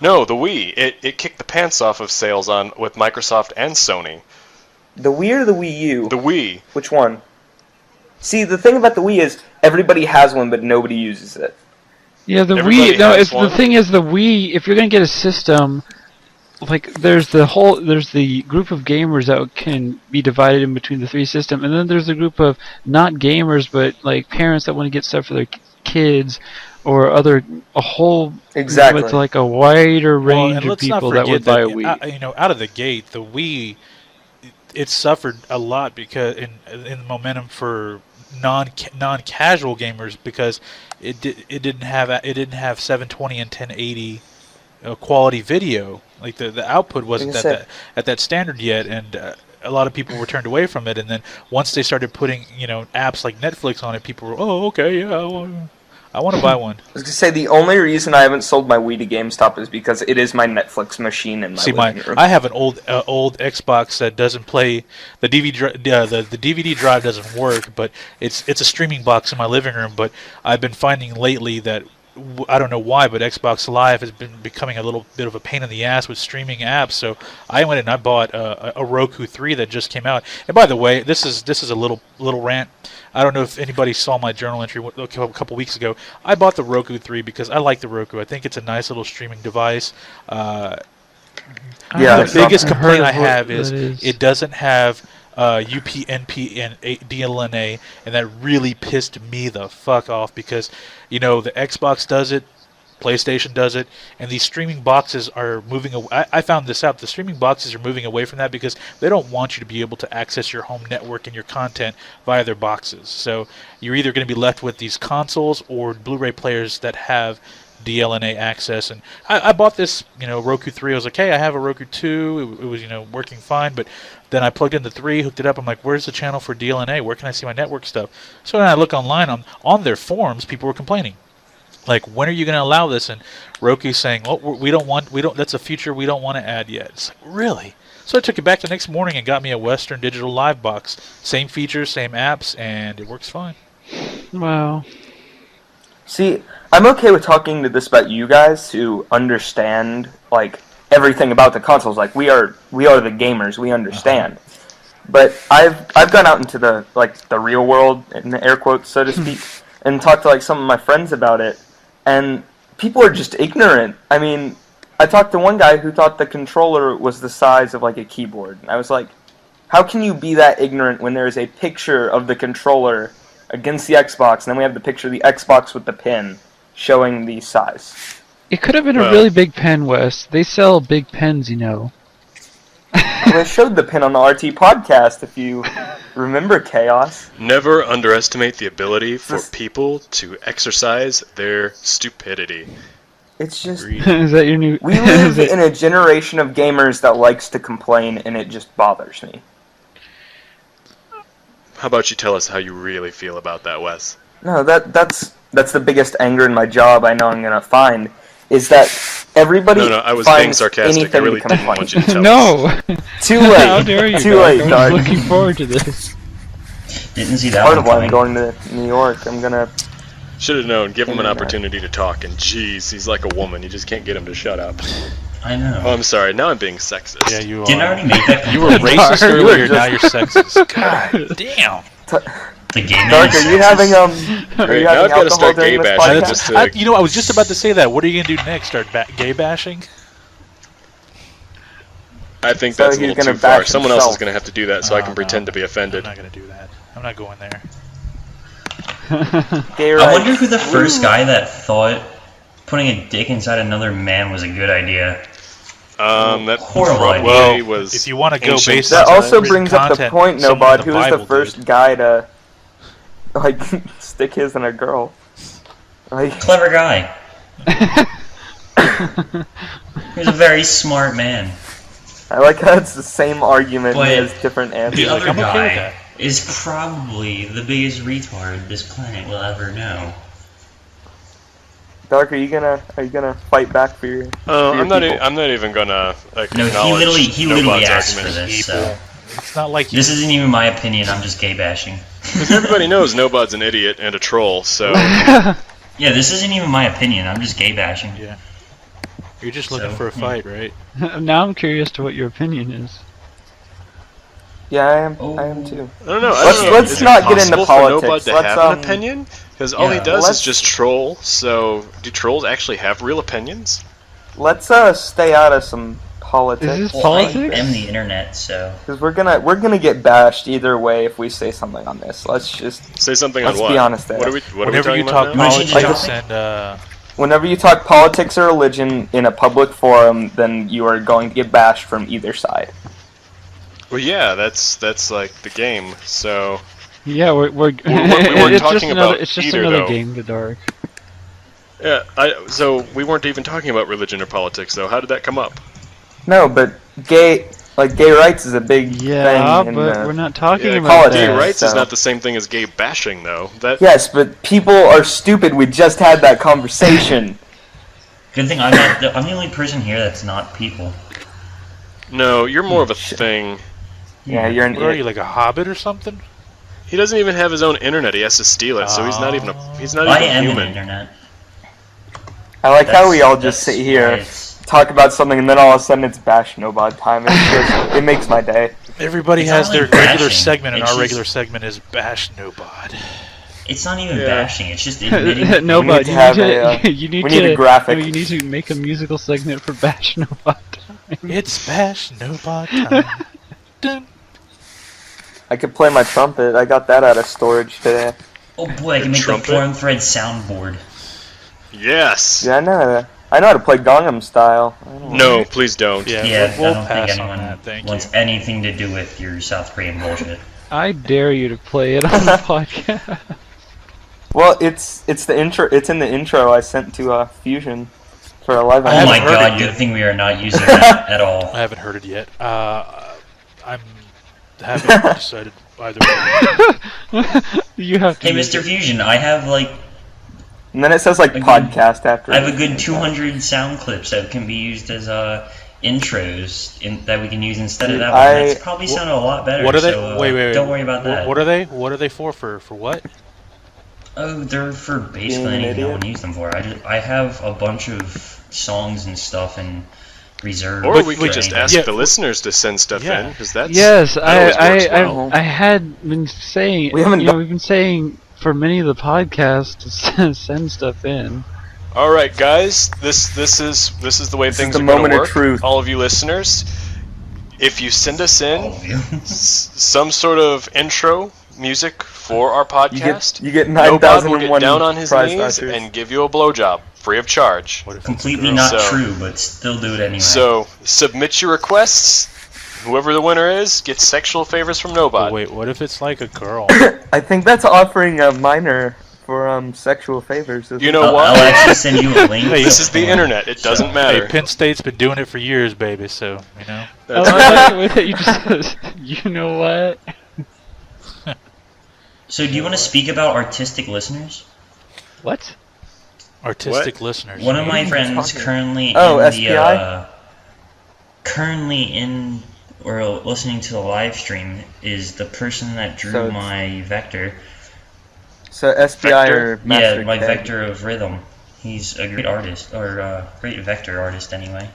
Speaker 3: No, the Wii. It kicked the pants off of sales with Microsoft and Sony.
Speaker 5: The Wii or the Wii U?
Speaker 3: The Wii.
Speaker 5: Which one? See, the thing about the Wii is everybody has one, but nobody uses it.
Speaker 2: Yeah, the
Speaker 3: Everybody
Speaker 2: Wii. No,
Speaker 3: has
Speaker 2: it's
Speaker 3: one.
Speaker 2: the thing is the Wii. If you're gonna get a system, like there's the group of gamers that can be divided in between the three systems, and then there's a group of not gamers but like parents that want to get stuff for their kids. or a whole
Speaker 5: Exactly.
Speaker 2: with like a wider
Speaker 1: Well,
Speaker 2: range
Speaker 1: and
Speaker 2: of
Speaker 1: let's not
Speaker 2: people that would
Speaker 1: forget
Speaker 2: buy a
Speaker 1: that
Speaker 2: Wii.
Speaker 1: out of the gate, the Wii it suffered a lot because in momentum for non casual gamers because it didn't have 720 and 1080 quality video. Like the output
Speaker 5: Like I
Speaker 1: wasn't
Speaker 5: said,
Speaker 1: at that standard yet, and a lot of people were turned away from it. And then once they started putting apps like Netflix on it, people were okay, yeah, I want to buy one.
Speaker 5: I was gonna say the only reason I haven't sold my Wii to GameStop is because it is my Netflix machine in my
Speaker 1: See,
Speaker 5: living room.
Speaker 1: I have an old Xbox that doesn't play the the DVD drive doesn't work, but it's a streaming box in my living room. But I've been finding lately that I don't know why, but Xbox Live has been becoming a little bit of a pain in the ass with streaming apps. So I went and I bought a Roku 3 that just came out. And by the way, this is a little rant. I don't know if anybody saw my journal entry a couple weeks ago. I bought the Roku 3 because I like the Roku. I think it's a nice little streaming device.
Speaker 5: Yeah,
Speaker 1: The biggest
Speaker 2: I've
Speaker 1: complaint
Speaker 2: heard
Speaker 1: I
Speaker 2: of what
Speaker 1: have is
Speaker 2: that is.
Speaker 1: it doesn't have UPnP and DLNA, and that really pissed me the fuck off because, the Xbox does it, PlayStation does it, and these streaming boxes are moving away. I found this out. The streaming boxes are moving away from that because they don't want you to be able to access your home network and your content via their boxes. So you're either going to be left with these consoles or Blu-ray players that have DLNA access. And I bought this, Roku 3. I was like, hey, I have a Roku 2. It was, working fine. But then I plugged in the 3, hooked it up. I'm like, where's the channel for DLNA? Where can I see my network stuff? So then I look online on their forums. People were complaining. Like, when are you going to allow this? And Roku's saying, that's a feature we don't want to add yet. It's like, really? So I took it back the next morning and got me a Western Digital Live box. Same features, same apps, and it works fine.
Speaker 2: Wow.
Speaker 5: See, I'm okay with talking to this about you guys who understand like everything about the consoles. Like we are the gamers. We understand. But I've gone out into the real world, in the air quotes, so to speak, and talked to like some of my friends about it, and people are just ignorant. I mean, I talked to one guy who thought the controller was the size of like a keyboard. And I was like, how can you be that ignorant when there is a picture of the controller against the Xbox, and then we have the picture of the Xbox with the pin showing the size?
Speaker 2: It could have been a really big pen, Wes. They sell big pens,
Speaker 5: Well, they showed the pin on the RT podcast, if you remember, Chaos.
Speaker 3: Never underestimate the ability for people to exercise their stupidity.
Speaker 5: It's just...
Speaker 2: Is that your new...
Speaker 5: We live in a generation of gamers that likes to complain, and it just bothers me.
Speaker 3: How about you tell us how you really feel about that, Wes?
Speaker 5: No, that's the biggest anger in my job I know I'm going to find, is that everybody
Speaker 3: No, I was
Speaker 5: finds
Speaker 3: being sarcastic. I
Speaker 5: anything
Speaker 3: really
Speaker 5: to
Speaker 3: didn't
Speaker 5: complain.
Speaker 3: want you to tell us.
Speaker 2: No!
Speaker 5: Too late.
Speaker 2: How dare you?
Speaker 5: Too late,
Speaker 2: I
Speaker 5: Dark.
Speaker 2: was looking forward to this.
Speaker 4: Didn't see that
Speaker 5: Part
Speaker 4: one
Speaker 5: of why I'm
Speaker 4: coming.
Speaker 5: going to New York. I'm going to...
Speaker 3: Should have known. Give him an opportunity to talk. And jeez, he's like a woman. You just can't get him to shut up.
Speaker 4: I know.
Speaker 3: Oh, I'm sorry. Now I'm being sexist.
Speaker 1: Yeah, you
Speaker 4: Didn't I
Speaker 1: are.
Speaker 4: already make that
Speaker 1: You were
Speaker 4: complaint?
Speaker 1: racist
Speaker 5: You were
Speaker 1: earlier,
Speaker 5: just-
Speaker 1: now you're sexist. God damn.
Speaker 4: The game
Speaker 5: Dark,
Speaker 4: is
Speaker 5: are you
Speaker 4: sexist.
Speaker 5: having are
Speaker 3: Great,
Speaker 5: you
Speaker 3: now
Speaker 5: having
Speaker 3: I've got to
Speaker 5: alcohol
Speaker 3: start
Speaker 5: during
Speaker 3: gay
Speaker 5: this
Speaker 3: bashing
Speaker 5: podcast?
Speaker 3: just to...
Speaker 1: I was just about to say that. What are you going to do next? Start gay bashing?
Speaker 3: I think
Speaker 5: So
Speaker 3: that's a
Speaker 5: he's
Speaker 3: little
Speaker 5: gonna
Speaker 3: too far.
Speaker 5: bash
Speaker 3: Someone else is
Speaker 5: himself.
Speaker 3: going to have to do that so I can
Speaker 1: No.
Speaker 3: pretend to be
Speaker 1: I'm
Speaker 3: offended.
Speaker 1: not going to do that. I'm not going there.
Speaker 5: Gay
Speaker 4: I
Speaker 5: rights.
Speaker 4: wonder who the first guy that thought putting a dick inside another man was a good idea.
Speaker 3: That
Speaker 4: Horrible
Speaker 3: probably
Speaker 1: Well,
Speaker 3: was
Speaker 1: if you want to go
Speaker 3: ancient
Speaker 1: based
Speaker 5: That
Speaker 1: on
Speaker 5: also
Speaker 1: written
Speaker 5: brings up the
Speaker 1: content,
Speaker 5: point,
Speaker 1: someone
Speaker 5: Nobod.
Speaker 1: in
Speaker 5: Who was the
Speaker 1: Bible
Speaker 5: first
Speaker 1: did.
Speaker 5: guy to like stick his in a girl? Like,
Speaker 4: Clever guy. He was a very smart man.
Speaker 5: I like how it's the same argument
Speaker 4: But
Speaker 5: and has different
Speaker 4: The
Speaker 5: answers.
Speaker 1: like,
Speaker 4: other
Speaker 1: I'm okay with
Speaker 4: guy
Speaker 1: that.
Speaker 4: is probably the biggest retard this planet will ever know.
Speaker 5: Dark, are you gonna fight back for your?
Speaker 3: Oh,
Speaker 5: for your
Speaker 3: I'm not.
Speaker 5: people?
Speaker 3: I'm not even gonna
Speaker 4: No,
Speaker 3: acknowledge
Speaker 4: he literally
Speaker 3: Nobot's
Speaker 4: asked for
Speaker 3: argument.
Speaker 4: this, so...
Speaker 1: It's not like
Speaker 4: This isn't even my opinion, I'm just gay bashing.
Speaker 3: Because everybody knows Nobot's an idiot and a troll. So
Speaker 4: Yeah, this isn't even my opinion, I'm just gay bashing.
Speaker 1: Yeah. You're just looking
Speaker 4: So,
Speaker 1: for a fight, right?
Speaker 2: Now I'm curious to what your opinion is.
Speaker 5: Yeah, I am.
Speaker 4: Oh.
Speaker 5: I am too.
Speaker 3: I don't know.
Speaker 5: Let's
Speaker 3: Is it
Speaker 5: not get into
Speaker 3: possible
Speaker 5: politics.
Speaker 3: For Nobot to
Speaker 5: Let's,
Speaker 3: have an opinion, because all he
Speaker 4: Yeah.
Speaker 3: does is
Speaker 5: Let's-
Speaker 3: just troll. So do trolls actually have real opinions?
Speaker 5: Let's stay out of some politics.
Speaker 2: Is this
Speaker 4: Well,
Speaker 2: politics?
Speaker 4: I am the internet, so.
Speaker 5: Because we're gonna get bashed either way if we say something on this. Let's just
Speaker 3: Say something on
Speaker 5: let's
Speaker 3: what?
Speaker 5: be honest there.
Speaker 3: What are we
Speaker 1: Whenever
Speaker 3: talking
Speaker 1: you
Speaker 3: about
Speaker 1: talk
Speaker 3: now?
Speaker 4: You wanna change the
Speaker 1: politics
Speaker 4: topic?
Speaker 1: and
Speaker 5: Whenever you talk politics or religion in a public forum, then you are going to get bashed from either side.
Speaker 3: Well, yeah, that's like the game. So
Speaker 2: Yeah, we're
Speaker 3: we weren't
Speaker 2: it's just
Speaker 3: talking
Speaker 2: another,
Speaker 3: about
Speaker 2: it's just
Speaker 3: either,
Speaker 2: another
Speaker 3: though.
Speaker 2: game in the dark.
Speaker 3: yeah, so we weren't even talking about religion or politics, though. How did that come up?
Speaker 5: No, but gay rights is a big
Speaker 2: Yeah,
Speaker 5: thing in
Speaker 2: but
Speaker 5: the...
Speaker 2: we're not talking
Speaker 3: Yeah,
Speaker 2: about
Speaker 3: gay
Speaker 2: that.
Speaker 3: rights is
Speaker 5: so-
Speaker 3: not the same thing as gay bashing, though. That
Speaker 5: Yes, but people are stupid. We just had that conversation.
Speaker 4: Good thing I'm the only person here that's not people.
Speaker 3: no, you're more of a thing.
Speaker 5: Yeah, you're an
Speaker 1: what are you, like a hobbit or something?
Speaker 3: He doesn't even have his own internet. He has to steal it, so he's not even
Speaker 4: I am
Speaker 3: human.
Speaker 4: an internet.
Speaker 5: I like how we all
Speaker 4: That's
Speaker 5: just sit
Speaker 4: why
Speaker 5: here,
Speaker 4: it's-
Speaker 5: talk about something, and then all of a sudden it's Bash Nobod time. It makes my day.
Speaker 1: Everybody
Speaker 4: It's
Speaker 1: has
Speaker 4: not
Speaker 1: their
Speaker 4: like
Speaker 1: regular
Speaker 4: bashing.
Speaker 1: segment, and
Speaker 4: It's
Speaker 1: our
Speaker 4: just-
Speaker 1: regular segment is Bash Nobod.
Speaker 4: It's not even
Speaker 3: Yeah.
Speaker 4: bashing. It's just admitting.
Speaker 2: No,
Speaker 5: We
Speaker 2: but
Speaker 5: need to
Speaker 2: you
Speaker 5: have
Speaker 2: need
Speaker 5: a,
Speaker 2: to, you need
Speaker 5: we
Speaker 2: to,
Speaker 5: need a graphic.
Speaker 2: no, you need to make a musical segment for Bash Nobot.
Speaker 1: It's Bash Nobod time. Dun.
Speaker 5: I could play my trumpet. I got that out of storage today.
Speaker 4: Oh boy, I can make
Speaker 3: Trumpet?
Speaker 4: the forum thread soundboard.
Speaker 3: Yes.
Speaker 5: Yeah, I know how to play Gangnam Style. I don't know.
Speaker 3: No, please don't.
Speaker 1: Yeah,
Speaker 4: Yeah,
Speaker 1: we'll
Speaker 4: I don't
Speaker 1: pass
Speaker 4: think
Speaker 1: on
Speaker 4: anyone
Speaker 1: that. Thank
Speaker 4: wants
Speaker 1: you.
Speaker 4: anything to do with your South Korean bullshit.
Speaker 2: I dare you to play it on the podcast.
Speaker 5: Well, it's the intro. It's in the intro I sent to Fusion for a live.
Speaker 4: Oh
Speaker 1: haven't
Speaker 4: my
Speaker 1: heard
Speaker 4: god,
Speaker 1: it
Speaker 4: good
Speaker 1: yet.
Speaker 4: thing we are not using that at all.
Speaker 1: I haven't heard it yet. I'm haven't decided either way.
Speaker 2: You have to.
Speaker 4: Hey,
Speaker 2: use
Speaker 4: Mr.
Speaker 2: it.
Speaker 4: Fusion, I have like
Speaker 5: And then it says like
Speaker 4: A good-
Speaker 5: podcast after.
Speaker 4: I have a
Speaker 5: it.
Speaker 4: good 200 sound clips that can be used as intros that we can use instead of that one. That's probably sounded a lot better.
Speaker 1: What are they?
Speaker 4: So,
Speaker 1: wait.
Speaker 4: Don't worry about that.
Speaker 1: What are they? What are they for? For what?
Speaker 4: Oh, they're for basically
Speaker 5: Being an
Speaker 4: anything I
Speaker 5: idiot.
Speaker 4: want to use them for. I have a bunch of songs and stuff in reserve.
Speaker 3: Or we
Speaker 4: for
Speaker 3: could just
Speaker 4: anything.
Speaker 3: ask
Speaker 1: Yeah.
Speaker 3: the listeners to send stuff
Speaker 1: Yeah.
Speaker 3: in, because that's
Speaker 2: Yes,
Speaker 3: that always works well.
Speaker 2: I had been saying.
Speaker 5: We haven't
Speaker 2: you know, we've been saying for many of the podcasts to send stuff in.
Speaker 3: All right, guys, this is the way
Speaker 5: This is
Speaker 3: things
Speaker 5: the
Speaker 3: are going
Speaker 5: moment
Speaker 3: to
Speaker 5: of
Speaker 3: work.
Speaker 5: truth.
Speaker 3: All of you listeners, if you send us in
Speaker 4: All of you.
Speaker 3: some sort of intro music for our podcast,
Speaker 5: You get
Speaker 3: Nobod will get
Speaker 5: 9,001
Speaker 3: down on his
Speaker 5: prize
Speaker 3: knees
Speaker 5: vouchers.
Speaker 3: and give you a blowjob free of charge.
Speaker 1: What if it's a
Speaker 4: Completely
Speaker 1: girl?
Speaker 4: not
Speaker 3: So-
Speaker 4: true, but still do it anyway.
Speaker 3: So submit your requests. Whoever the winner is gets sexual favors from Nobod.
Speaker 1: Oh, wait, what if it's like a girl?
Speaker 5: I think that's offering a minor for sexual favors. isn't
Speaker 3: You
Speaker 5: it?
Speaker 3: know
Speaker 4: I'll
Speaker 3: what?
Speaker 4: actually send you a link.
Speaker 1: Hey,
Speaker 3: This is the internet. It doesn't
Speaker 1: Hey,
Speaker 3: matter.
Speaker 1: Penn State's been doing it for years, baby. So you know.
Speaker 2: I
Speaker 3: That's
Speaker 2: like the way that you just. You know what?
Speaker 4: So, do you want to speak about artistic listeners?
Speaker 2: What?
Speaker 1: Artistic listeners.
Speaker 4: One of my
Speaker 5: you
Speaker 4: friends
Speaker 5: talking?
Speaker 4: currently
Speaker 5: Oh,
Speaker 4: in
Speaker 5: SPI?
Speaker 4: the currently in or listening to the live stream is the person that drew
Speaker 5: So-
Speaker 4: my vector.
Speaker 5: So SPI
Speaker 3: Vector?
Speaker 5: or Master
Speaker 4: Yeah, my
Speaker 5: K?
Speaker 4: vector of rhythm. He's a great artist, or great vector artist anyway.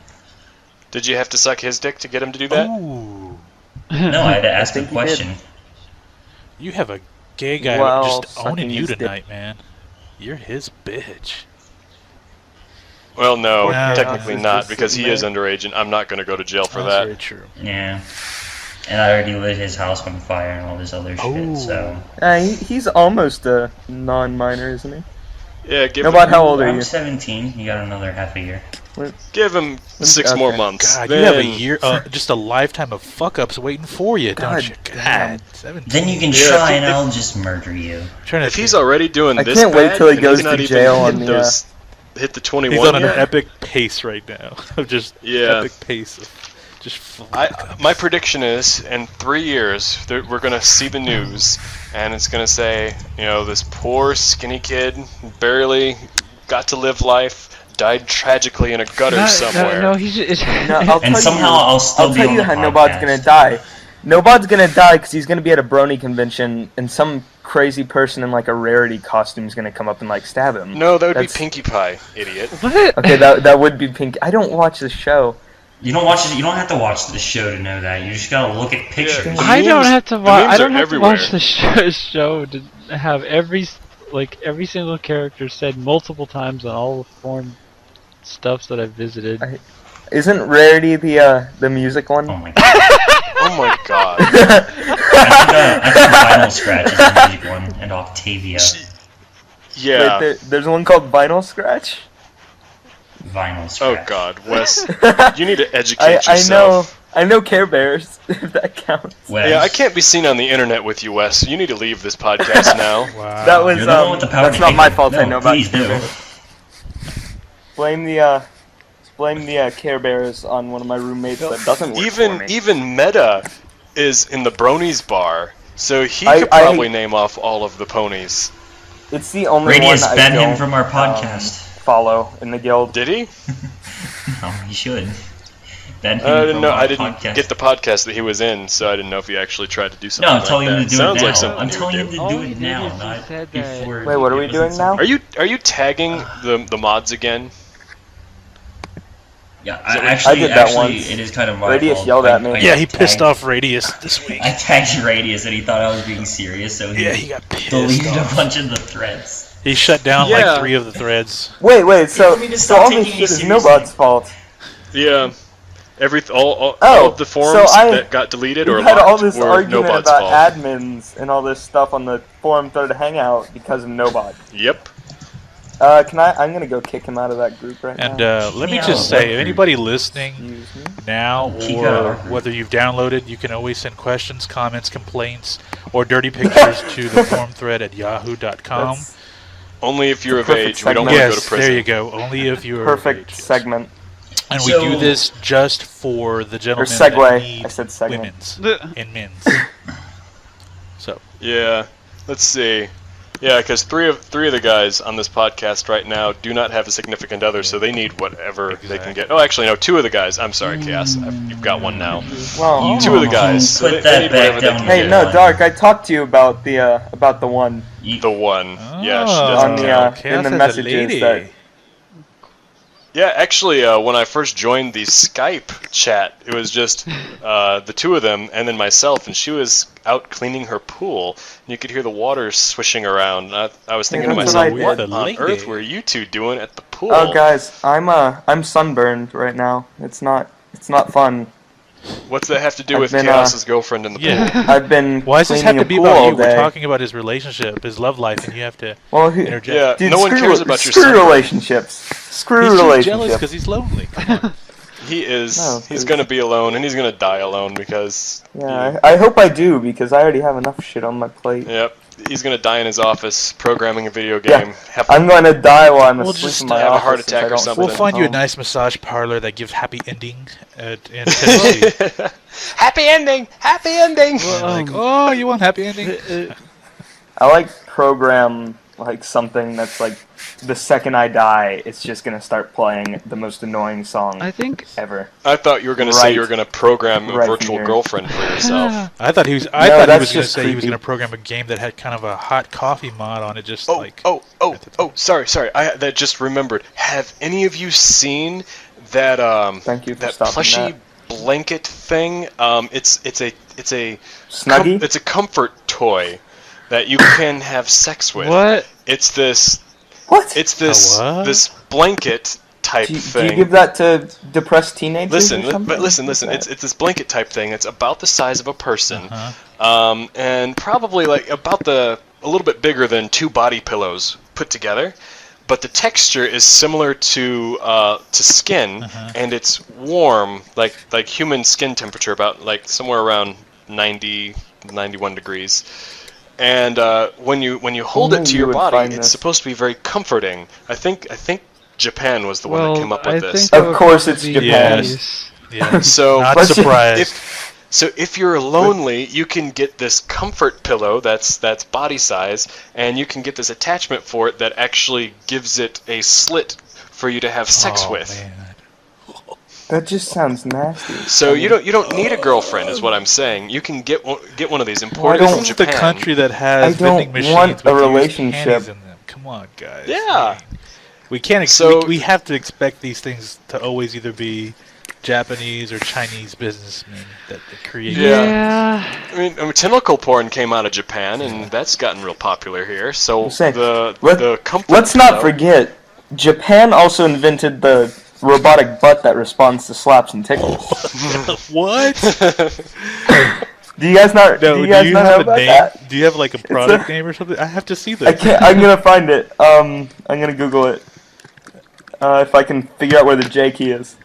Speaker 3: Did you have to suck his dick to get him to do that?
Speaker 1: Ooh,
Speaker 4: No, I had to ask a
Speaker 5: think he did.
Speaker 4: question.
Speaker 1: you have a gay guy
Speaker 5: Well,
Speaker 1: just owning
Speaker 5: sucking
Speaker 1: you
Speaker 5: his dick.
Speaker 1: tonight, man. You're his bitch.
Speaker 3: Well, no,
Speaker 1: No,
Speaker 3: technically
Speaker 5: it's
Speaker 3: not,
Speaker 5: just
Speaker 3: because he
Speaker 5: sitting
Speaker 3: is underage, and I'm not going to go to jail for
Speaker 1: That's
Speaker 3: that.
Speaker 1: very true.
Speaker 4: Yeah. And I already lit his house on fire and all this other
Speaker 1: Oh.
Speaker 4: shit, so.
Speaker 5: He's almost a non-minor, isn't he?
Speaker 3: Yeah, give
Speaker 5: Nobod,
Speaker 3: him,
Speaker 5: how old are
Speaker 4: I'm
Speaker 5: you?
Speaker 4: 17, you got another half a year.
Speaker 3: give him 6 more
Speaker 5: Okay.
Speaker 3: months.
Speaker 1: God,
Speaker 3: then,
Speaker 1: you have a year, just a lifetime of fuck ups waiting for you, don't
Speaker 5: God
Speaker 1: you?
Speaker 5: damn.
Speaker 1: God, 17.
Speaker 4: Then you can
Speaker 3: Yeah,
Speaker 4: try
Speaker 3: if-
Speaker 4: and I'll just murder you.
Speaker 1: Trying to
Speaker 3: If he's already doing
Speaker 5: I
Speaker 3: this
Speaker 5: can't wait
Speaker 3: bad,
Speaker 5: till he
Speaker 3: and
Speaker 5: goes
Speaker 3: not
Speaker 5: to
Speaker 3: even
Speaker 5: jail
Speaker 3: hit
Speaker 5: on the,
Speaker 3: those, hit the
Speaker 1: he's
Speaker 3: 21
Speaker 1: on an
Speaker 3: yet.
Speaker 1: epic pace right now of just
Speaker 3: Yeah.
Speaker 1: epic pace of just.
Speaker 3: My prediction is, in 3 years, we're going to see the news, and it's going to say, you know, this poor skinny kid barely got to live life, died tragically in a gutter somewhere.
Speaker 2: No, he's just.
Speaker 5: No, I'll
Speaker 4: And
Speaker 5: tell
Speaker 4: somehow
Speaker 5: you,
Speaker 4: I'll still be
Speaker 5: tell
Speaker 4: on
Speaker 5: you
Speaker 4: the
Speaker 5: how
Speaker 4: podcast.
Speaker 5: Nobod's gonna die. Nobod's gonna die because he's gonna be at a brony convention and some crazy person in like a rarity costume is gonna come up and like stab him.
Speaker 3: No, that would
Speaker 5: That's-
Speaker 3: be Pinkie Pie, idiot.
Speaker 2: What?
Speaker 5: Okay, that would be pink. I don't watch the show.
Speaker 4: You don't watch it. You don't have to watch the show to know that. You just gotta look at pictures.
Speaker 3: Yeah.
Speaker 2: I don't
Speaker 3: memes-
Speaker 2: have to
Speaker 3: the
Speaker 2: watch.
Speaker 3: memes
Speaker 2: I don't
Speaker 3: are
Speaker 2: have to watch
Speaker 3: everywhere.
Speaker 2: the show to have every single character said multiple times on all the foreign stuffs that I've visited.
Speaker 5: Isn't Rarity the music one?
Speaker 4: Oh my god.
Speaker 3: Oh my god.
Speaker 4: I think Vinyl Scratch is the music one, and Octavia.
Speaker 3: Yeah.
Speaker 5: Wait, there's one called Vinyl Scratch?
Speaker 4: Vinyl
Speaker 3: Oh
Speaker 4: Scratch.
Speaker 3: god, Wes, you need to educate yourself.
Speaker 5: I know Care Bears, if that counts.
Speaker 4: Wes,
Speaker 3: Yeah, I can't be seen on the internet with you, Wes. You need to leave this podcast now.
Speaker 1: Wow.
Speaker 5: That was
Speaker 4: You're the one with the power
Speaker 5: that's
Speaker 4: to
Speaker 5: not
Speaker 4: take
Speaker 5: my
Speaker 4: it.
Speaker 5: fault.
Speaker 4: No,
Speaker 5: I know about
Speaker 4: please
Speaker 5: Care
Speaker 4: do.
Speaker 5: Bears. Blame the Care Bears on one of my roommates that doesn't work for me.
Speaker 3: Even Meta is in the Bronies bar, so he
Speaker 5: I-
Speaker 3: could probably name off all of the ponies.
Speaker 5: It's the only
Speaker 4: Radius,
Speaker 5: one I
Speaker 4: ban
Speaker 5: don't
Speaker 4: him from our podcast.
Speaker 5: follow in the guild.
Speaker 3: Did he?
Speaker 4: No, he should. Ban him
Speaker 3: I didn't
Speaker 4: from
Speaker 3: know.
Speaker 4: our
Speaker 3: I didn't
Speaker 4: podcast.
Speaker 3: get the podcast that he was in, so I didn't know if he actually tried to do something.
Speaker 4: No, I'm
Speaker 3: like
Speaker 4: telling him
Speaker 3: that.
Speaker 4: to do
Speaker 3: Sounds
Speaker 4: it now.
Speaker 3: like something
Speaker 4: I'm
Speaker 3: he
Speaker 4: telling
Speaker 3: would
Speaker 4: him
Speaker 3: do.
Speaker 4: to
Speaker 6: All
Speaker 4: do
Speaker 6: he
Speaker 4: it
Speaker 6: did
Speaker 4: now,
Speaker 6: is he
Speaker 4: not
Speaker 6: said that-
Speaker 4: before.
Speaker 5: Wait, what are we
Speaker 4: it
Speaker 5: doing
Speaker 4: was
Speaker 5: now?
Speaker 3: Are you tagging the mods again?
Speaker 4: Yeah,
Speaker 3: I
Speaker 4: actually,
Speaker 5: did that once.
Speaker 4: it is kind of my
Speaker 5: Radius
Speaker 4: fault.
Speaker 5: yelled at me.
Speaker 1: Yeah, he pissed
Speaker 4: tagged-
Speaker 1: off Radius this week.
Speaker 4: I tagged Radius and he thought I was being serious, so he
Speaker 1: Yeah, he got pissed
Speaker 4: deleted
Speaker 1: off.
Speaker 4: a bunch of the threads.
Speaker 1: He shut down
Speaker 3: Yeah.
Speaker 1: like 3 of the threads.
Speaker 5: Wait, so
Speaker 4: want me to
Speaker 5: so
Speaker 4: stop
Speaker 5: all this
Speaker 4: taking
Speaker 5: shit
Speaker 4: you
Speaker 5: is
Speaker 4: seriously?
Speaker 5: Nobot's fault.
Speaker 3: Yeah. All
Speaker 5: Oh,
Speaker 3: of the forums
Speaker 5: so
Speaker 3: that got deleted or
Speaker 5: We had all
Speaker 3: locked
Speaker 5: this
Speaker 3: were
Speaker 5: argument
Speaker 3: Nobot's
Speaker 5: about
Speaker 3: fault.
Speaker 5: admins and all this stuff on the forum thread hangout because of Nobot.
Speaker 3: Yep.
Speaker 5: I'm gonna go kick him out of that group right
Speaker 1: And
Speaker 5: now.
Speaker 1: let me
Speaker 4: Yeah.
Speaker 1: just say, if anybody listening
Speaker 5: Excuse me.
Speaker 1: now,
Speaker 4: Keep it out of
Speaker 1: or
Speaker 4: our group.
Speaker 1: whether you've downloaded, you can always send questions, comments, complaints, or dirty pictures to the forum thread at yahoo.com.
Speaker 5: That's
Speaker 3: Only if you're of
Speaker 5: perfect
Speaker 3: age. We don't want to go to
Speaker 1: Yes,
Speaker 3: prison.
Speaker 1: there you go. Only if you are
Speaker 5: perfect
Speaker 1: of age, yes.
Speaker 5: segment.
Speaker 1: And we
Speaker 4: So-
Speaker 1: do this just for the
Speaker 5: Or
Speaker 1: gentlemen
Speaker 5: segue.
Speaker 1: that
Speaker 5: I
Speaker 1: need
Speaker 5: said segment.
Speaker 1: women's and men's. So,
Speaker 3: Yeah. Let's see. Yeah, because three of the guys on this podcast right now do not have a significant other, so they need whatever they can get. Oh, actually, no. 2 of the guys. I'm sorry, Chaos. You've got one now.
Speaker 5: Well,
Speaker 3: 2 of the guys. So
Speaker 4: Put
Speaker 3: they
Speaker 4: that
Speaker 3: need
Speaker 4: back
Speaker 3: whatever they
Speaker 4: down
Speaker 3: can
Speaker 5: hey,
Speaker 3: get.
Speaker 5: no, Dark. I talked to you about the one
Speaker 3: The one. Yeah, she
Speaker 1: Oh,
Speaker 3: doesn't
Speaker 5: on the,
Speaker 3: count.
Speaker 5: in the
Speaker 1: Chaos has a
Speaker 5: messages
Speaker 1: lady.
Speaker 5: that-
Speaker 3: Yeah, actually, when I first joined the Skype chat, it was just the 2 of them and then myself, and she was out cleaning her pool, and you could hear the water swishing around. And I was thinking to
Speaker 5: that's
Speaker 3: myself,
Speaker 5: what I
Speaker 3: what
Speaker 5: did.
Speaker 3: on
Speaker 1: Lady.
Speaker 3: earth were you 2 doing at the pool?
Speaker 5: Oh, guys, I'm sunburned right now. It's not fun.
Speaker 3: What's that have to do
Speaker 5: I've
Speaker 3: with
Speaker 5: been,
Speaker 3: Chaos's girlfriend in the pool?
Speaker 1: Yeah.
Speaker 5: I've been
Speaker 1: Why does this have
Speaker 5: cleaning
Speaker 1: to
Speaker 5: a
Speaker 1: be
Speaker 5: pool
Speaker 1: about
Speaker 5: all
Speaker 1: you? We're
Speaker 5: day.
Speaker 1: talking about his relationship, his love life, and you have to
Speaker 5: Well,
Speaker 1: interject.
Speaker 3: Yeah,
Speaker 5: dude,
Speaker 3: no one
Speaker 5: screw-
Speaker 3: cares about your
Speaker 5: screw
Speaker 3: sunburn.
Speaker 5: relationships. Screw
Speaker 1: He's just jealous
Speaker 5: relationships.
Speaker 1: because he's lonely. Come on.
Speaker 3: He is.
Speaker 5: No,
Speaker 3: he's
Speaker 5: it's-
Speaker 3: going to be alone, and he's going to die alone because...
Speaker 5: Yeah, I hope I do because I already have enough shit on my plate.
Speaker 3: Yep. He's going to die in his office programming a video
Speaker 5: Yeah,
Speaker 3: game. Have
Speaker 5: I'm going to die while I'm
Speaker 1: We'll
Speaker 5: asleep
Speaker 1: just
Speaker 5: in my
Speaker 3: have a
Speaker 5: office.
Speaker 3: heart
Speaker 5: since
Speaker 3: attack
Speaker 5: I
Speaker 3: or
Speaker 5: don't
Speaker 3: something.
Speaker 1: We'll find you a
Speaker 5: home.
Speaker 1: nice massage parlor that gives happy ending in Tennessee.
Speaker 3: Happy ending! Happy ending!
Speaker 1: Like, oh, you want happy ending?
Speaker 5: I like program like something that's like the second I die, it's just gonna start playing the most annoying song
Speaker 2: I think
Speaker 5: ever.
Speaker 3: I thought you were going to say
Speaker 5: Right.
Speaker 3: you were going to program a
Speaker 5: Right
Speaker 3: virtual
Speaker 5: here.
Speaker 3: girlfriend for yourself.
Speaker 1: I thought he was.
Speaker 5: No,
Speaker 1: I thought he
Speaker 5: that's
Speaker 1: was going to
Speaker 5: just
Speaker 1: say he was
Speaker 5: creepy.
Speaker 1: going to program a game that had kind of a hot coffee mod on it, just
Speaker 3: Oh,
Speaker 1: like.
Speaker 3: sorry. That just remembered. Have any of you seen that
Speaker 5: Thank you for
Speaker 3: that
Speaker 5: stopping
Speaker 3: plushy
Speaker 5: that.
Speaker 3: blanket thing? It's a
Speaker 5: Snuggie?
Speaker 3: it's a comfort toy that you can have sex with.
Speaker 2: what?
Speaker 3: It's this
Speaker 5: What?
Speaker 3: it's this
Speaker 1: A what?
Speaker 3: this blanket type
Speaker 5: do you
Speaker 3: thing.
Speaker 5: give that to depressed teenagers
Speaker 3: Listen,
Speaker 5: or something?
Speaker 3: but listen.
Speaker 5: What's
Speaker 3: It's
Speaker 5: that?
Speaker 3: this blanket type thing. It's about the size of a person,
Speaker 1: Uh-huh.
Speaker 3: and probably like about a little bit bigger than 2 body pillows put together. But the texture is similar to skin,
Speaker 1: Uh-huh.
Speaker 3: and it's warm, like human skin temperature, about like somewhere around 90, 91 degrees. And when you hold
Speaker 5: Only
Speaker 3: it to
Speaker 5: you
Speaker 3: your
Speaker 5: would
Speaker 3: body,
Speaker 5: find
Speaker 3: it's
Speaker 5: this.
Speaker 3: supposed to be very comforting. I think Japan was the one
Speaker 2: Well,
Speaker 3: that came up
Speaker 2: I
Speaker 3: with this.
Speaker 2: think that
Speaker 5: Of
Speaker 2: would
Speaker 5: course it's
Speaker 2: probably be
Speaker 5: Japan.
Speaker 2: nice.
Speaker 1: Yeah.
Speaker 3: So
Speaker 1: Not
Speaker 5: Let's just-
Speaker 1: surprised.
Speaker 3: if you're lonely, you can get this comfort pillow that's body size, and you can get this attachment for it that actually gives it a slit for you to have sex
Speaker 1: Oh,
Speaker 3: with.
Speaker 1: man.
Speaker 5: That just sounds nasty.
Speaker 3: So you don't need a girlfriend, is what I'm saying. You can get one of these imported
Speaker 5: don't-
Speaker 3: from
Speaker 1: This is the
Speaker 3: Japan.
Speaker 1: country that
Speaker 5: I
Speaker 1: has
Speaker 5: don't
Speaker 1: vending machines
Speaker 5: want
Speaker 1: with
Speaker 5: a
Speaker 1: used
Speaker 5: relationship.
Speaker 1: panties in them. Come on, guys.
Speaker 3: Yeah.
Speaker 1: We can't.
Speaker 3: So-
Speaker 1: We have to expect these things to always either be Japanese or Chinese businessmen that create.
Speaker 3: Yeah. I mean, tentacle porn came out of Japan, and that's gotten real popular here. So
Speaker 5: I'm saying,
Speaker 3: the
Speaker 5: let-
Speaker 3: the comfort
Speaker 5: Let's not
Speaker 3: pillow-
Speaker 5: forget, Japan also invented the robotic butt that responds to slaps and tickles.
Speaker 1: What?
Speaker 5: Do you guys not?
Speaker 1: No,
Speaker 5: do you guys not know
Speaker 1: have a
Speaker 5: about
Speaker 1: name?
Speaker 5: that?
Speaker 1: Do you have like a product
Speaker 5: a-
Speaker 1: name or something? I have to see
Speaker 5: I
Speaker 1: this.
Speaker 5: can't. I'm gonna find it. I'm gonna Google it. If I can figure out where the J key is.